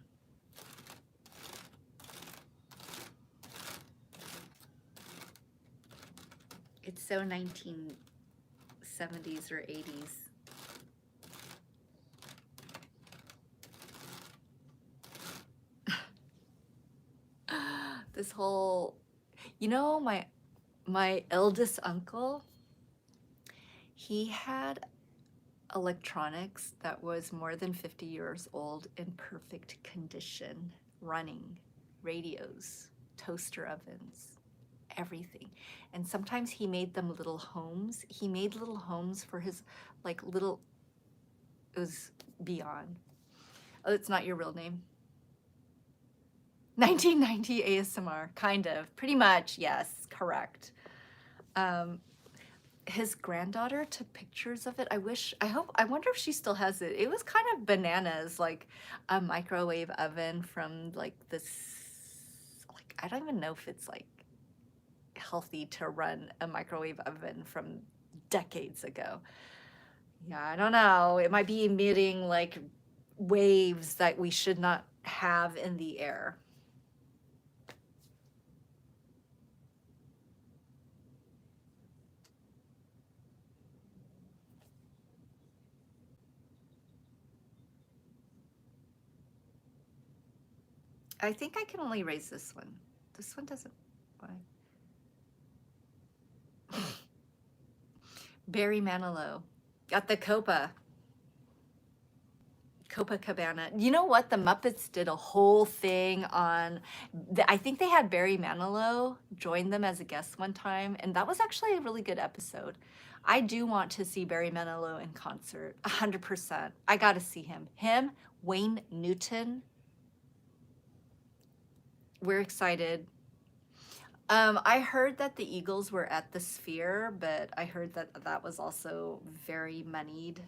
It's so 1970s or 80s. This whole, you know, my eldest uncle, he had electronics that was more than 50 years old in perfect condition, running, radios, toaster ovens, everything. And sometimes he made them little homes. He made little homes for his, like little, it was beyond. Oh, it's not your real name. 1990 ASMR, kind of, pretty much, yes, correct. His granddaughter took pictures of it. I wonder if she still has it. It was kind of bananas, like a microwave oven from like this, like, I don't even know if it's like healthy to run a microwave oven from decades ago. Yeah, I don't know. It might be emitting like waves that we should not have in the air. I think I can only raise this one. This one doesn't. Why? Barry Manilow at the Copacabana. You know what? The Muppets did a whole thing on, I think they had Barry Manilow join them as a guest one time, and that was actually a really good episode. I do want to see Barry Manilow in concert, 100%. I gotta see him. Him, Wayne Newton, We're excited. I heard that the Eagles were at the Sphere, but I heard that that was also very moneyed.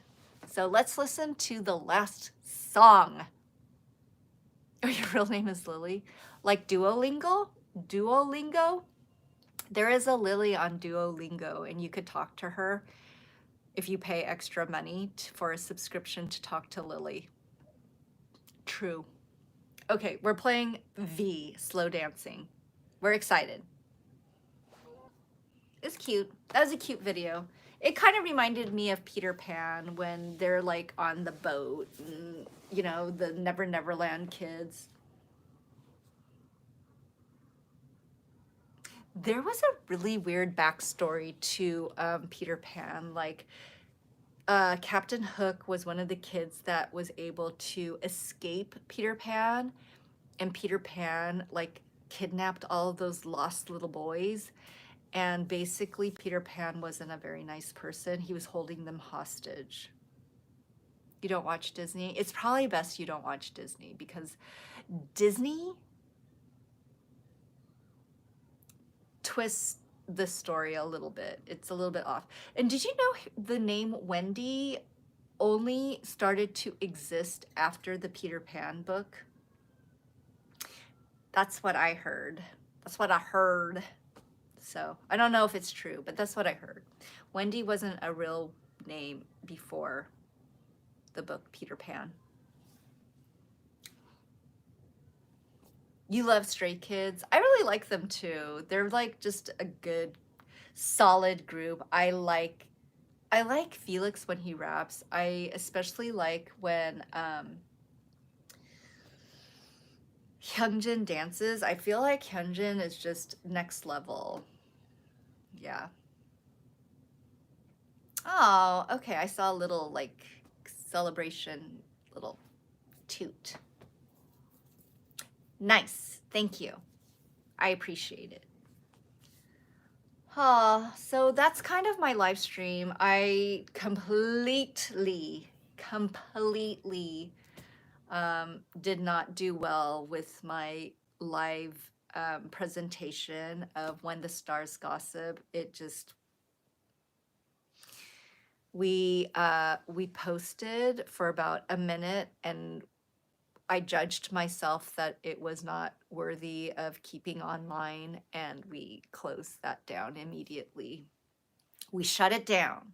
So let's listen to the last song. Oh, your real name is Lily? Like Duolingo? Duolingo? There is a Lily on Duolingo, and you could talk to her if you pay extra money for a subscription to talk to Lily. True. Okay, we're playing V, Slow Dancing. We're excited. It's cute. That was a cute video. It kind of reminded me of Peter Pan when they're like on the boat and, you know, the Never Neverland kids. There was a really weird backstory to Peter Pan. Like, Captain Hook was one of the kids that was able to escape Peter Pan, and Peter Pan, like, kidnapped all of those lost little boys. And basically, Peter Pan wasn't a very nice person. He was holding them hostage. You don't watch Disney? It's probably best you don't watch Disney because Disney twists the story a little bit. It's a little bit off. And did you know the name Wendy only started to exist after the Peter Pan book? That's what I heard. That's what I heard. So I don't know if it's true, but that's what I heard. Wendy wasn't a real name before the book Peter Pan. You love Stray Kids. I really like them too. They're like just a good, solid group. I like Felix when he raps. I especially like when Hyunjin dances. I feel like Hyunjin is just next level. Yeah. Oh, okay. I saw a little like celebration, little toot. Nice. Thank you. I appreciate it. So that's kind of my live stream. I completely did not do well with my live presentation of When the Stars Gossip. It just, we posted for about a minute and I judged myself that it was not worthy of keeping online, and we closed that down immediately. We shut it down.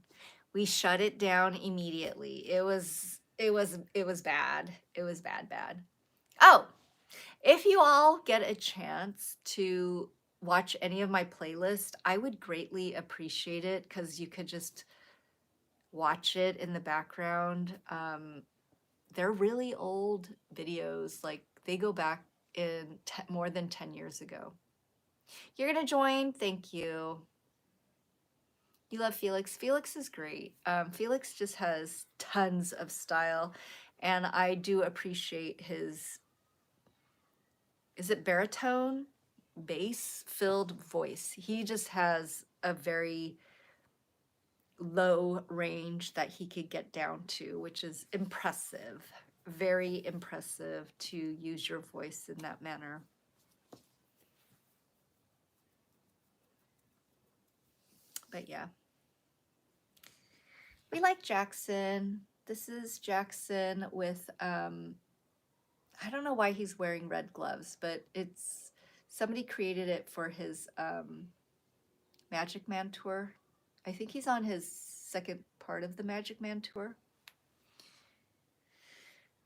We shut it down immediately. It was bad. It was bad. Oh, if you all get a chance to watch any of my playlists, I would greatly appreciate it because you could just watch it in the background. They're really old videos. Like, they go back in more than 10 years ago. You're gonna join? Thank you. You love Felix. Felix is great. Felix just has tons of style, and I do appreciate his, is it baritone? Bass-filled voice. He just has a very low range that he could get down to, which is impressive. Very impressive to use your voice in that manner. But yeah. We like Jackson. This is Jackson with, I don't know why he's wearing red gloves, but it's, somebody created it for his Magic Man tour. I think he's on his second part of the Magic Man tour.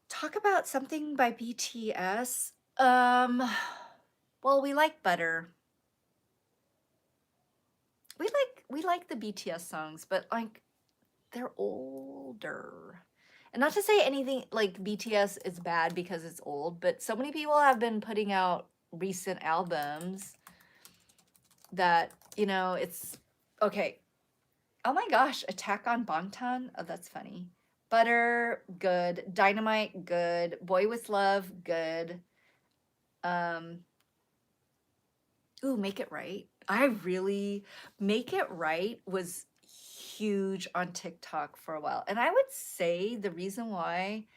Talk about something by BTS. Well, we like Butter. We like the BTS songs, but like, they're older. And not to say anything like BTS is bad because it's old, but so many people have been putting out recent albums that, you know, it's okay. Oh my gosh, Attack on Bangtan. Oh, that's funny. Butter, good. Dynamite, good. Boy with Love, good. Ooh, Make It Right. Make It Right was huge on TikTok for a while. And I would say the reason why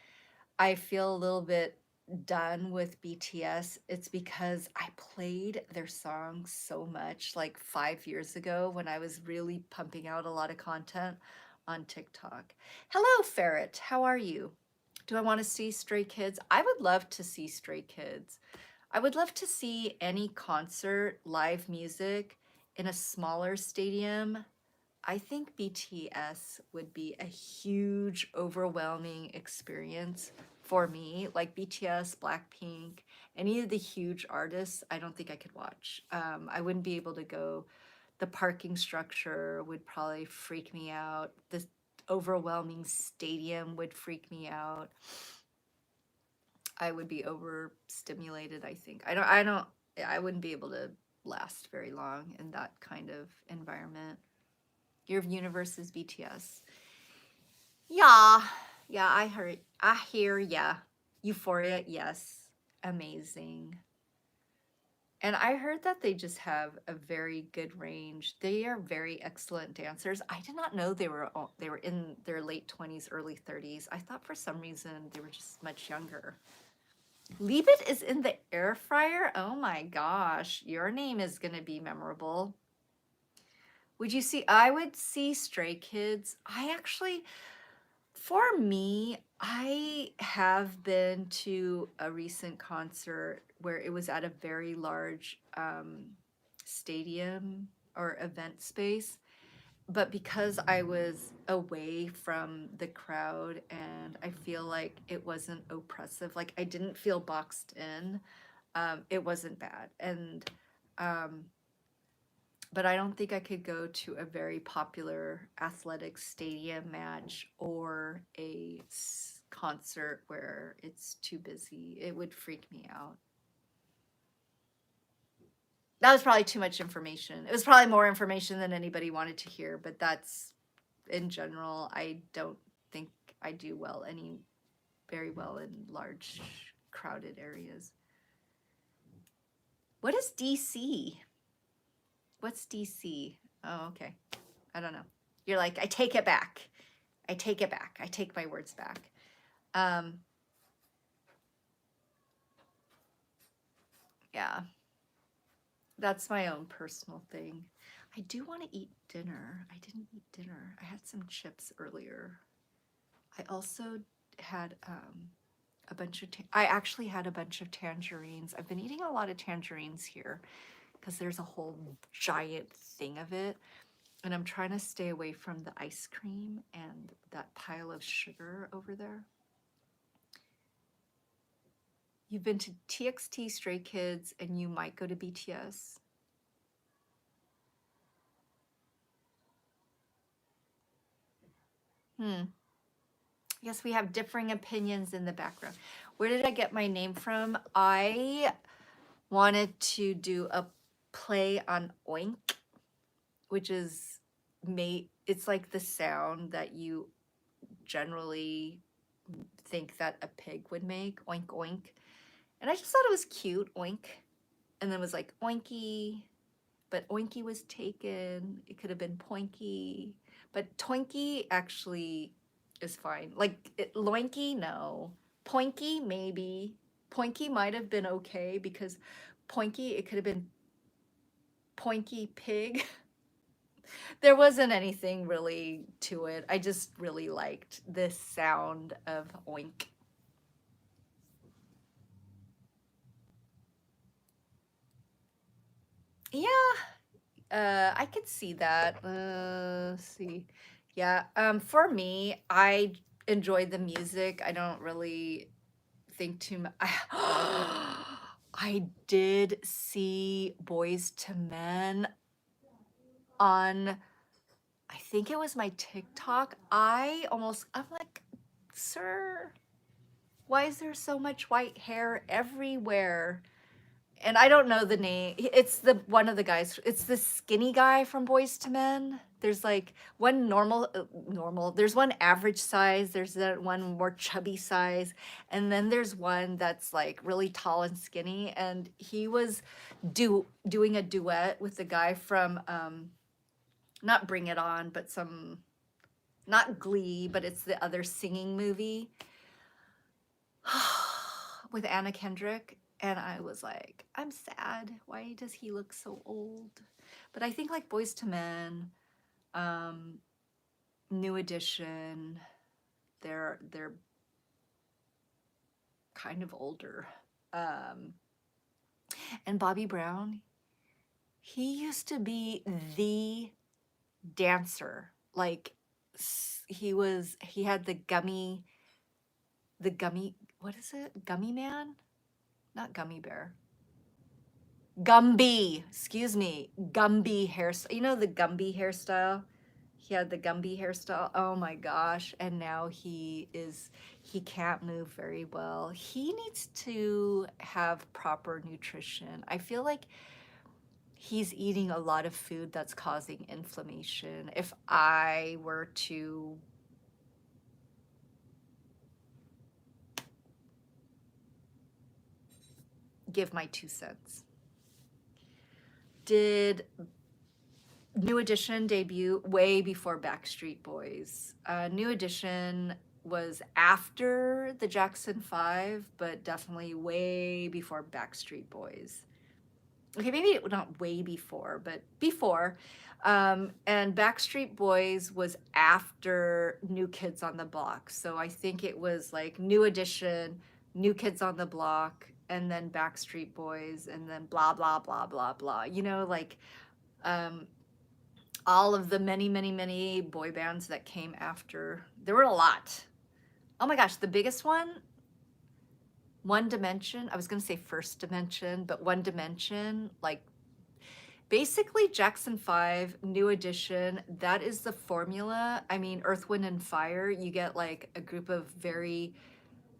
I feel a little bit done with BTS, it's because I played their songs so much like 5 years ago when I was really pumping out a lot of content on TikTok. Hello, Ferret. How are you? Do I want to see Stray Kids? I would love to see Stray Kids. I would love to see any concert, live music in a smaller stadium. I think BTS would be a huge, overwhelming experience for me. Like BTS, Blackpink, any of the huge artists, I don't think I could watch. I wouldn't be able to go. The parking structure would probably freak me out. The overwhelming stadium would freak me out. I would be overstimulated, I think. I wouldn't be able to last very long in that kind of environment. Your universe is BTS. Yeah. Yeah, I hear ya. Euphoria, yes. Amazing. And I heard that they just have a very good range. They are very excellent dancers. I did not know they were in their late 20s, early 30s. I thought for some reason they were just much younger. Leave It is in the air fryer? Oh my gosh, your name is gonna be memorable. Would you see? I would see Stray Kids. For me, I have been to a recent concert where it was at a very large stadium or event space. But because I was away from the crowd and I feel like it wasn't oppressive, like I didn't feel boxed in, it wasn't bad. Um, but I don't think I could go to a very popular athletic stadium match or a concert where it's too busy. It would freak me out. That was probably too much information. It was probably more information than anybody wanted to hear, but that's in general, I don't think I do very well in large crowded areas. What is DC? What's DC? Oh, okay. I don't know. You're like, I take it back. I take it back. I take my words back. Yeah. That's my own personal thing. I do want to eat dinner. I didn't eat dinner. I had some chips earlier. I also had I actually had a bunch of tangerines. I've been eating a lot of tangerines here because there's a whole giant thing of it. And I'm trying to stay away from the ice cream and that pile of sugar over there. You've been to TXT, Stray Kids, and you might go to BTS. Yes, we have differing opinions in the background. Where did I get my name from? I wanted to do a play on oink, which is it's like the sound that you generally think that a pig would make, oink oink. And I just thought it was cute, oink. And then it was like oinky, but oinky was taken. It could have been poinky, but toinky actually is fine. Like loinky, no. Poinky, maybe. Poinky might have been okay because poinky, it could have been poinky pig. There wasn't anything really to it. I just really liked this sound of oink. Yeah, I could see that. Let's see. Yeah, for me, I enjoy the music. I don't really think too much. I did see Boys to Men on, I think it was my TikTok. I'm like, sir, why is there so much white hair everywhere? And I don't know the name. It's one of the guys. It's the skinny guy from Boys to Men. There's like one normal. There's one average size. There's that one more chubby size, and then there's one that's like really tall and skinny. And he was doing a duet with the guy from not Bring It On, but not Glee, but it's the other singing movie. with Anna Kendrick, and I was like, I'm sad. Why does he look so old? But I think like Boys to Men, um, New Edition, they're kind of older. Um, and Bobby Brown, he used to be the dancer. Like he had the gummy, what is it? Gummy man? Not gummy bear. Gumby, excuse me, Gumby hairstyle. You know the Gumby hairstyle? He had the Gumby hairstyle. Oh my gosh. And now he can't move very well. He needs to have proper nutrition. I feel like he's eating a lot of food that's causing inflammation. If I were to give my 2 cents. Did New Edition debut way before Backstreet Boys. New Edition was after the Jackson 5, but definitely way before Backstreet Boys. Okay, maybe not way before, but before. And Backstreet Boys was after New Kids on the Block. So I think it was like New Edition, New Kids on the Block, and then Backstreet Boys, and then blah, blah, blah, blah, blah. You know, like um, all of the many, many, many boy bands that came after. There were a lot. Oh my gosh, the biggest One Dimension. I was going to say First Dimension, but One Dimension, like basically Jackson 5, New Edition, that is the formula. I mean, Earth, Wind, and Fire, you get like a group of very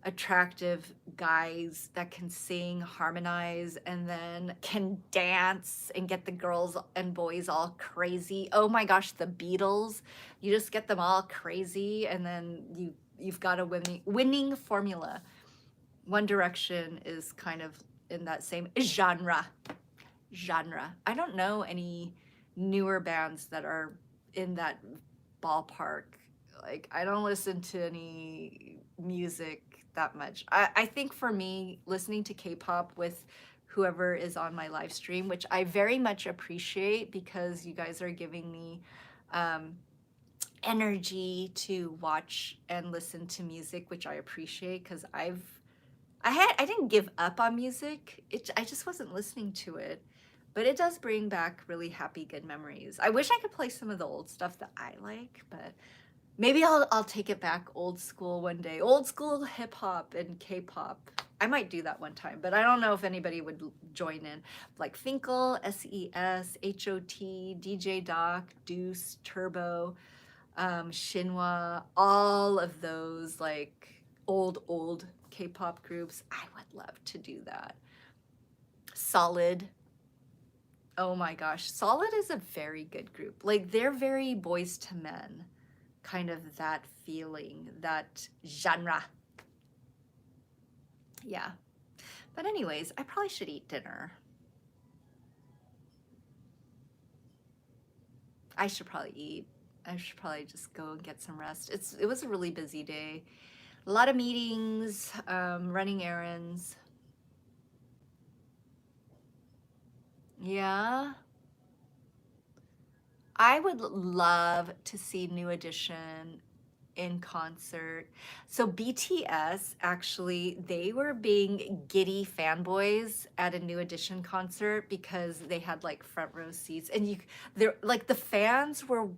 attractive guys that can sing, harmonize, and then can dance and get the girls and boys all crazy. Oh my gosh, the Beatles, you just get them all crazy, and then you've got a winning formula. One Direction is kind of in that same genre. I don't know any newer bands that are in that ballpark. Like, I don't listen to any music that much. I think for me, listening to K-pop with whoever is on my live stream, which I very much appreciate because you guys are giving me energy to watch and listen to music, which I appreciate because I didn't give up on music. I just wasn't listening to it. But it does bring back really happy, good memories. I wish I could play some of the old stuff that I like, but maybe I'll take it back old school one day. Old school hip hop and K-pop. I might do that one time, but I don't know if anybody would join in. Like Finkel, SES, HOT, DJ Doc, Deuce, Turbo, Shinhwa, all of those like old K-pop groups. I would love to do that. Solid. Oh my gosh, Solid is a very good group. Like they're very Boys to Men, kind of that feeling, that genre. Yeah. But anyways, I probably should eat dinner. I should probably eat. I should probably just go and get some rest. It was a really busy day. A lot of meetings, running errands. Yeah. I would love to see New Edition in concert. So BTS actually, they were being giddy fanboys at a New Edition concert because they had like front row seats, and they're like the fans were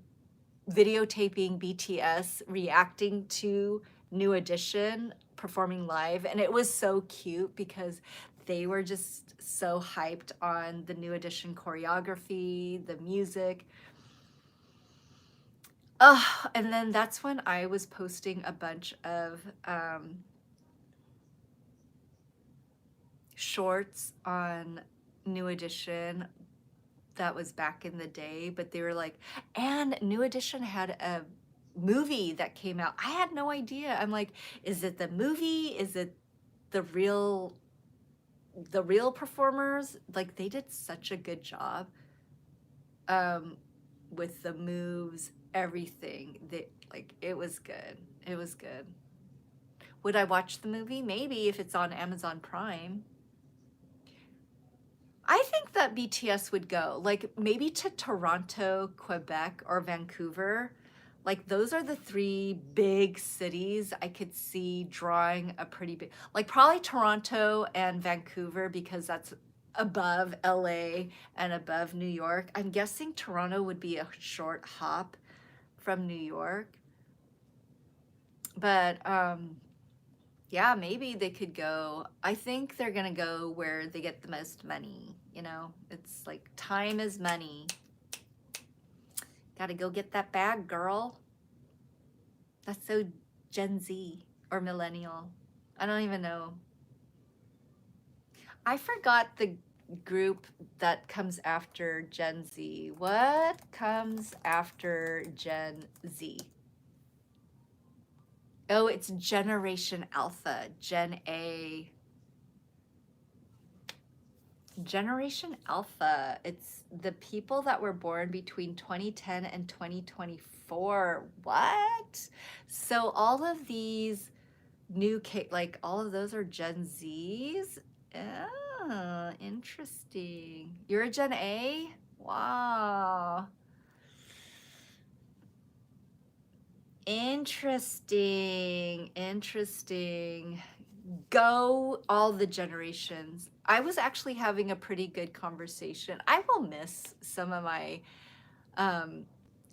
videotaping BTS reacting to New Edition performing live, and it was so cute because they were just so hyped on the New Edition choreography, the music. Oh, and then that's when I was posting a bunch of shorts on New Edition. That was back in the day, but they were like, and New Edition had a movie that came out. I had no idea. I'm like, is it the movie? Is it the real performers? Like they did such a good job um with the moves, everything. They like it was good. It was good. Would I watch the movie? Maybe, if it's on Amazon Prime. I think that BTS would go, like, maybe to Toronto, Quebec, or Vancouver. Like, those are the three big cities I could see drawing a pretty big, like, probably Toronto and Vancouver, because that's above LA and above New York. I'm guessing Toronto would be a short hop from New York. But yeah, maybe they could go. I think they're gonna go where they get the most money, you know? It's like time is money. Gotta go get that bag, girl. That's so Gen Z or millennial. I don't even know. I forgot the group that comes after Gen Z. What comes after Gen Z? Oh, it's Generation Alpha, Gen A. Generation Alpha. It's the people that were born between 2010 and 2024. What? So all of these like all of those are Gen Zs? Oh, interesting. You're a Gen A? Wow. Interesting. Interesting. Go all the generations. I was actually having a pretty good conversation. I will miss some of my um,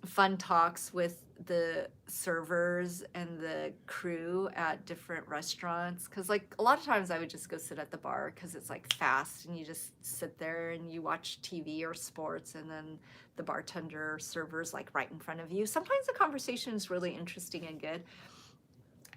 fun talks with the servers and the crew at different restaurants, because like a lot of times I would just go sit at the bar because it's like fast and you just sit there and you watch TV or sports, and then the bartender or server's like right in front of you. Sometimes the conversation is really interesting and good.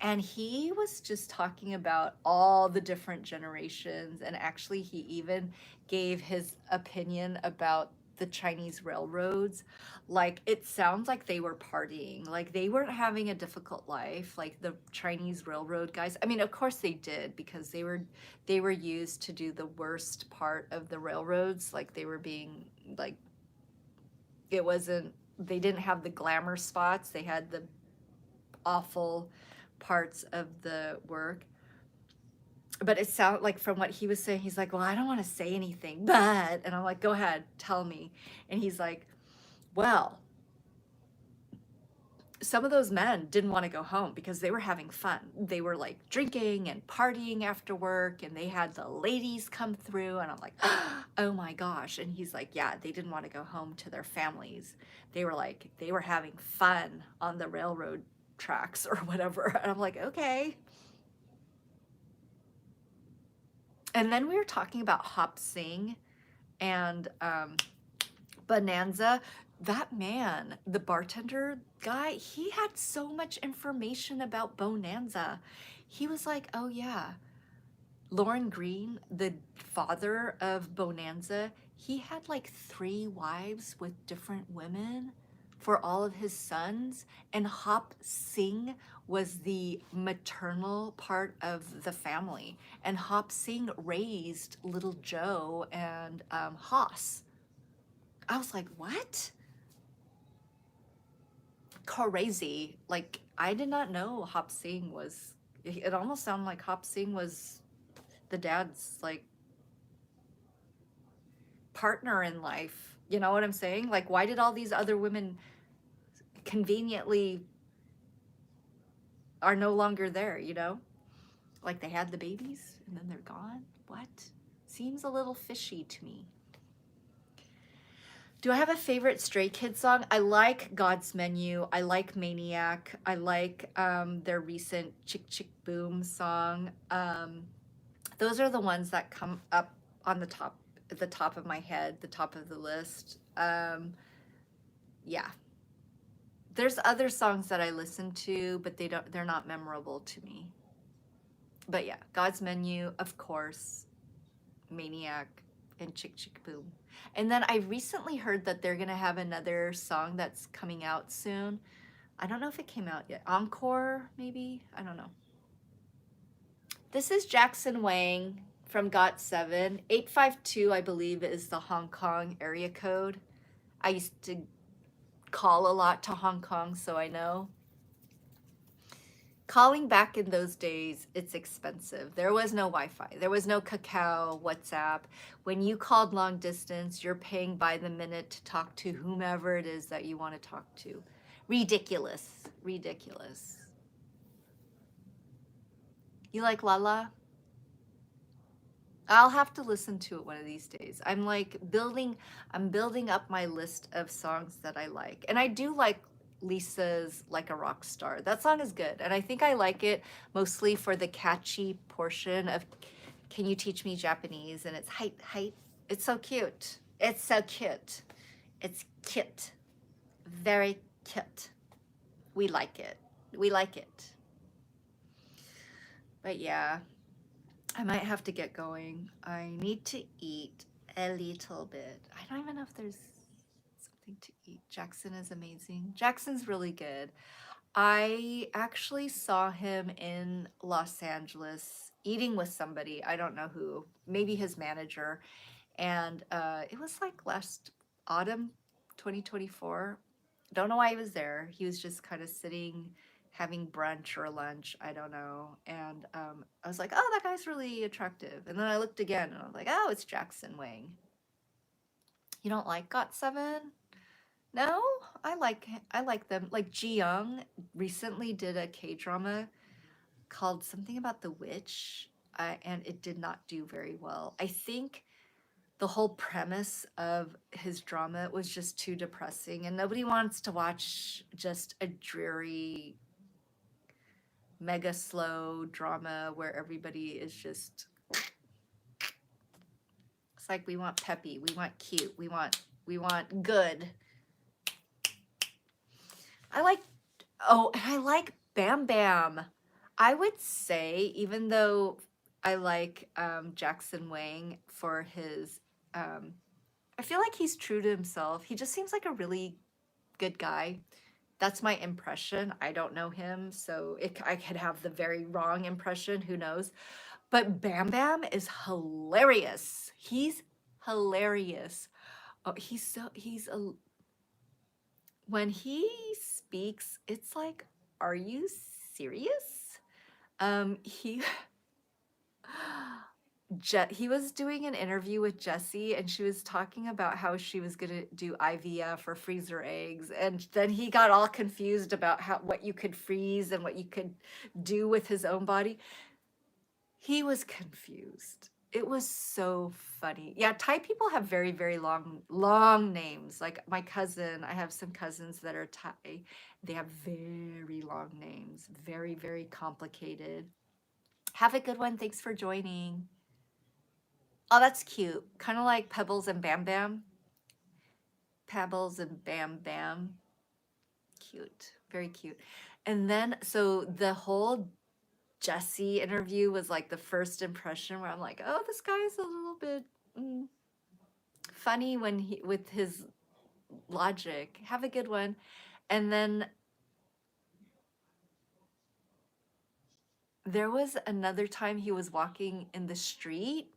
And he was just talking about all the different generations. And actually, he even gave his opinion about the Chinese railroads. Like, it sounds like they were partying. Like, they weren't having a difficult life. Like, the Chinese railroad guys. I mean, of course they did, because they were used to do the worst part of the railroads. Like, they were being, like, it wasn't, they didn't have the glamour spots. They had the awful parts of the work. But it sounded like, from what he was saying, he's like, well, I don't want to say anything, but, and I'm like, go ahead, tell me. And he's like, well, some of those men didn't want to go home because they were having fun. They were like drinking and partying after work, and they had the ladies come through. And I'm like, oh my gosh. And he's like, yeah, they didn't want to go home to their families. They were like, they were having fun on the railroad tracks or whatever. And I'm like, okay. And then we were talking about Hop Sing and Bonanza. That man, the bartender guy, he had so much information about Bonanza. He was like, oh yeah, Lauren Green, the father of Bonanza, he had like 3 wives with different women for all of his sons. And Hop Sing was the maternal part of the family. And Hop Sing raised little Joe and Haas. I was like, what? Crazy. Like, I did not know Hop Sing was, it almost sounded like Hop Sing was the dad's like partner in life. You know what I'm saying? Like, why did all these other women conveniently are no longer there, you know? Like, they had the babies and then they're gone? What? Seems a little fishy to me. Do I have a favorite Stray Kids song? I like God's Menu. I like Maniac. I like their recent Chick Chick Boom song. Those are the ones that come up on the top, at the top of my head, the top of the list. Yeah. There's other songs that I listen to, but they're not memorable to me. But yeah, God's Menu, of course, Maniac, and Chick Chick Boom. And then I recently heard that they're gonna have another song that's coming out soon. I don't know if it came out yet. Encore, maybe? I don't know. This is Jackson Wang from GOT7. 852, I believe, is the Hong Kong area code. I used to call a lot to Hong Kong, so I know. Calling back in those days, it's expensive. There was no Wi-Fi. There was no Kakao, WhatsApp. When you called long distance, you're paying by the minute to talk to whomever it is that you want to talk to. Ridiculous. Ridiculous. You like Lala? I'll have to listen to it one of these days. I'm building up my list of songs that I like. And I do like Lisa's Like a Rock Star. That song is good. And I think I like it mostly for the catchy portion of Can You Teach Me Japanese? And it's height, height. It's so cute. It's so cute. It's cute. Very cute. We like it. We like it. But yeah. I might have to get going. I need to eat a little bit. I don't even know if there's something to eat. Jackson is amazing. Jackson's really good. I actually saw him in Los Angeles eating with somebody. I don't know who, maybe his manager. And it was like last autumn 2024. Don't know why he was there. He was just kind of sitting having brunch or lunch, I don't know. And I was like, oh, that guy's really attractive. And then I looked again and I was like, oh, it's Jackson Wang. You don't like Got7? No, I like them. Like Ji Young recently did a K-drama called something about the witch, and it did not do very well. I think the whole premise of his drama was just too depressing, and nobody wants to watch just a dreary, mega slow drama where everybody is just. It's like we want peppy, we want cute, we want good. I like and I like Bam Bam. I would say, even though I like Jackson Wang for his I feel like he's true to himself. He just seems like a really good guy. That's my impression. I don't know him, so I could have the very wrong impression. Who knows? But Bam Bam is hilarious. He's hilarious. Oh, when he speaks, it's like, are you serious? He he was doing an interview with Jessie, and she was talking about how she was gonna do IVF or freezer eggs, and then he got all confused about what you could freeze and what you could do with his own body. He was confused. It was so funny. Yeah, Thai people have very, very long names. Like my cousin, I have some cousins that are Thai. They have very long names, very, very complicated. Have a good one. Thanks for joining. Oh, that's cute. Kind of like Pebbles and Bam Bam. Pebbles and Bam Bam. Cute. Very cute. And then, so the whole Jesse interview was like the first impression where I'm like, oh, this guy's a little bit funny with his logic. Have a good one. And then there was another time he was walking in the street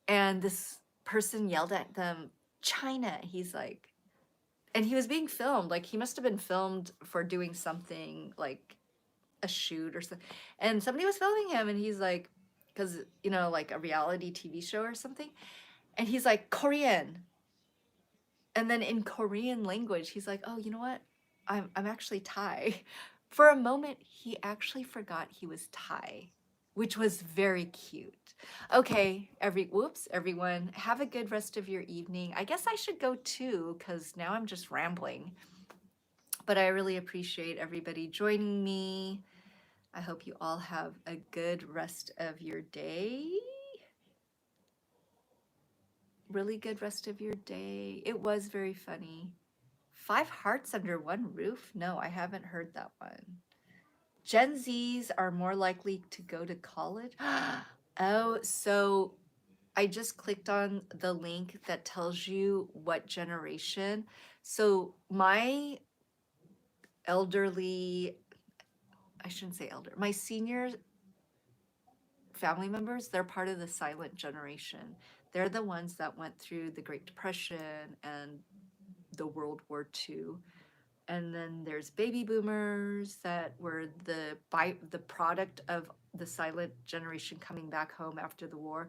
and this person yelled at them, China. He's like, and he was being filmed. Like he must have been filmed for doing something like a shoot or something. And somebody was filming him and he's like, because, like a reality TV show or something. And he's like, Korean. And then in Korean language, he's like, oh, you know what? I'm actually Thai. For a moment, he actually forgot he was Thai, which was very cute. Okay, everyone, have a good rest of your evening. I guess I should go too, because now I'm just rambling. But I really appreciate everybody joining me. I hope you all have a good rest of your day. Really good rest of your day. It was very funny. 5 hearts under one roof? No, I haven't heard that one. Gen Zs are more likely to go to college? Oh, so I just clicked on the link that tells you what generation. So my elderly, I shouldn't say elder, my senior family members, they're part of the silent generation. They're the ones that went through the Great Depression and the World War II. And then there's baby boomers that were the product of the silent generation coming back home after the war.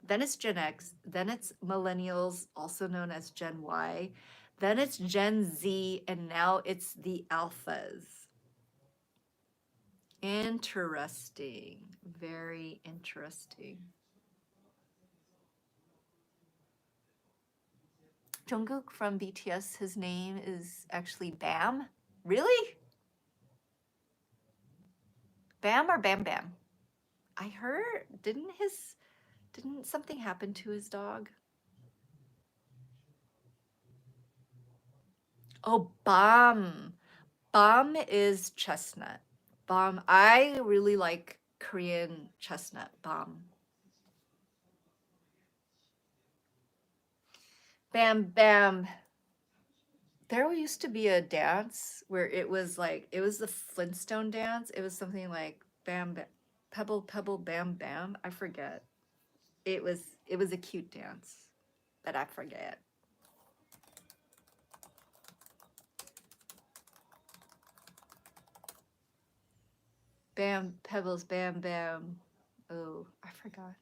Then it's Gen X, then it's millennials, also known as Gen Y, then it's Gen Z, and now it's the alphas. Interesting. Very interesting. Jungkook from BTS, his name is actually Bam. Really? Bam or Bam Bam? I heard, didn't something happen to his dog? Oh, Bam. Bam is chestnut. Bam. I really like Korean chestnut. Bam. Bam Bam. There used to be a dance where it was like, it was the Flintstone dance. It was something like Bam Bam, Pebble Pebble Bam Bam. I forget. It was a cute dance, but I forget. Bam Pebbles Bam Bam. Oh, I forgot.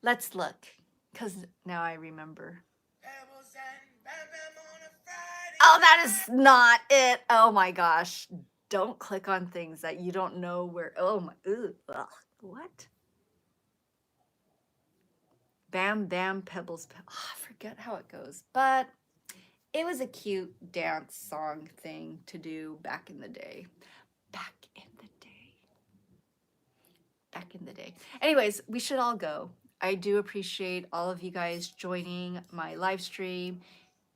Let's look, because now I remember. Oh, that is not it. Oh my gosh. Don't click on things that you don't know where. Oh my. Ugh, what? Bam, bam, pebbles. Oh, I forget how it goes. But it was a cute dance song thing to do back in the day. Back in the day. Back in the day. Anyways, we should all go. I do appreciate all of you guys joining my live stream.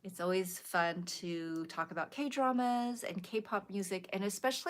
It's always fun to talk about K-dramas and K-pop music, and especially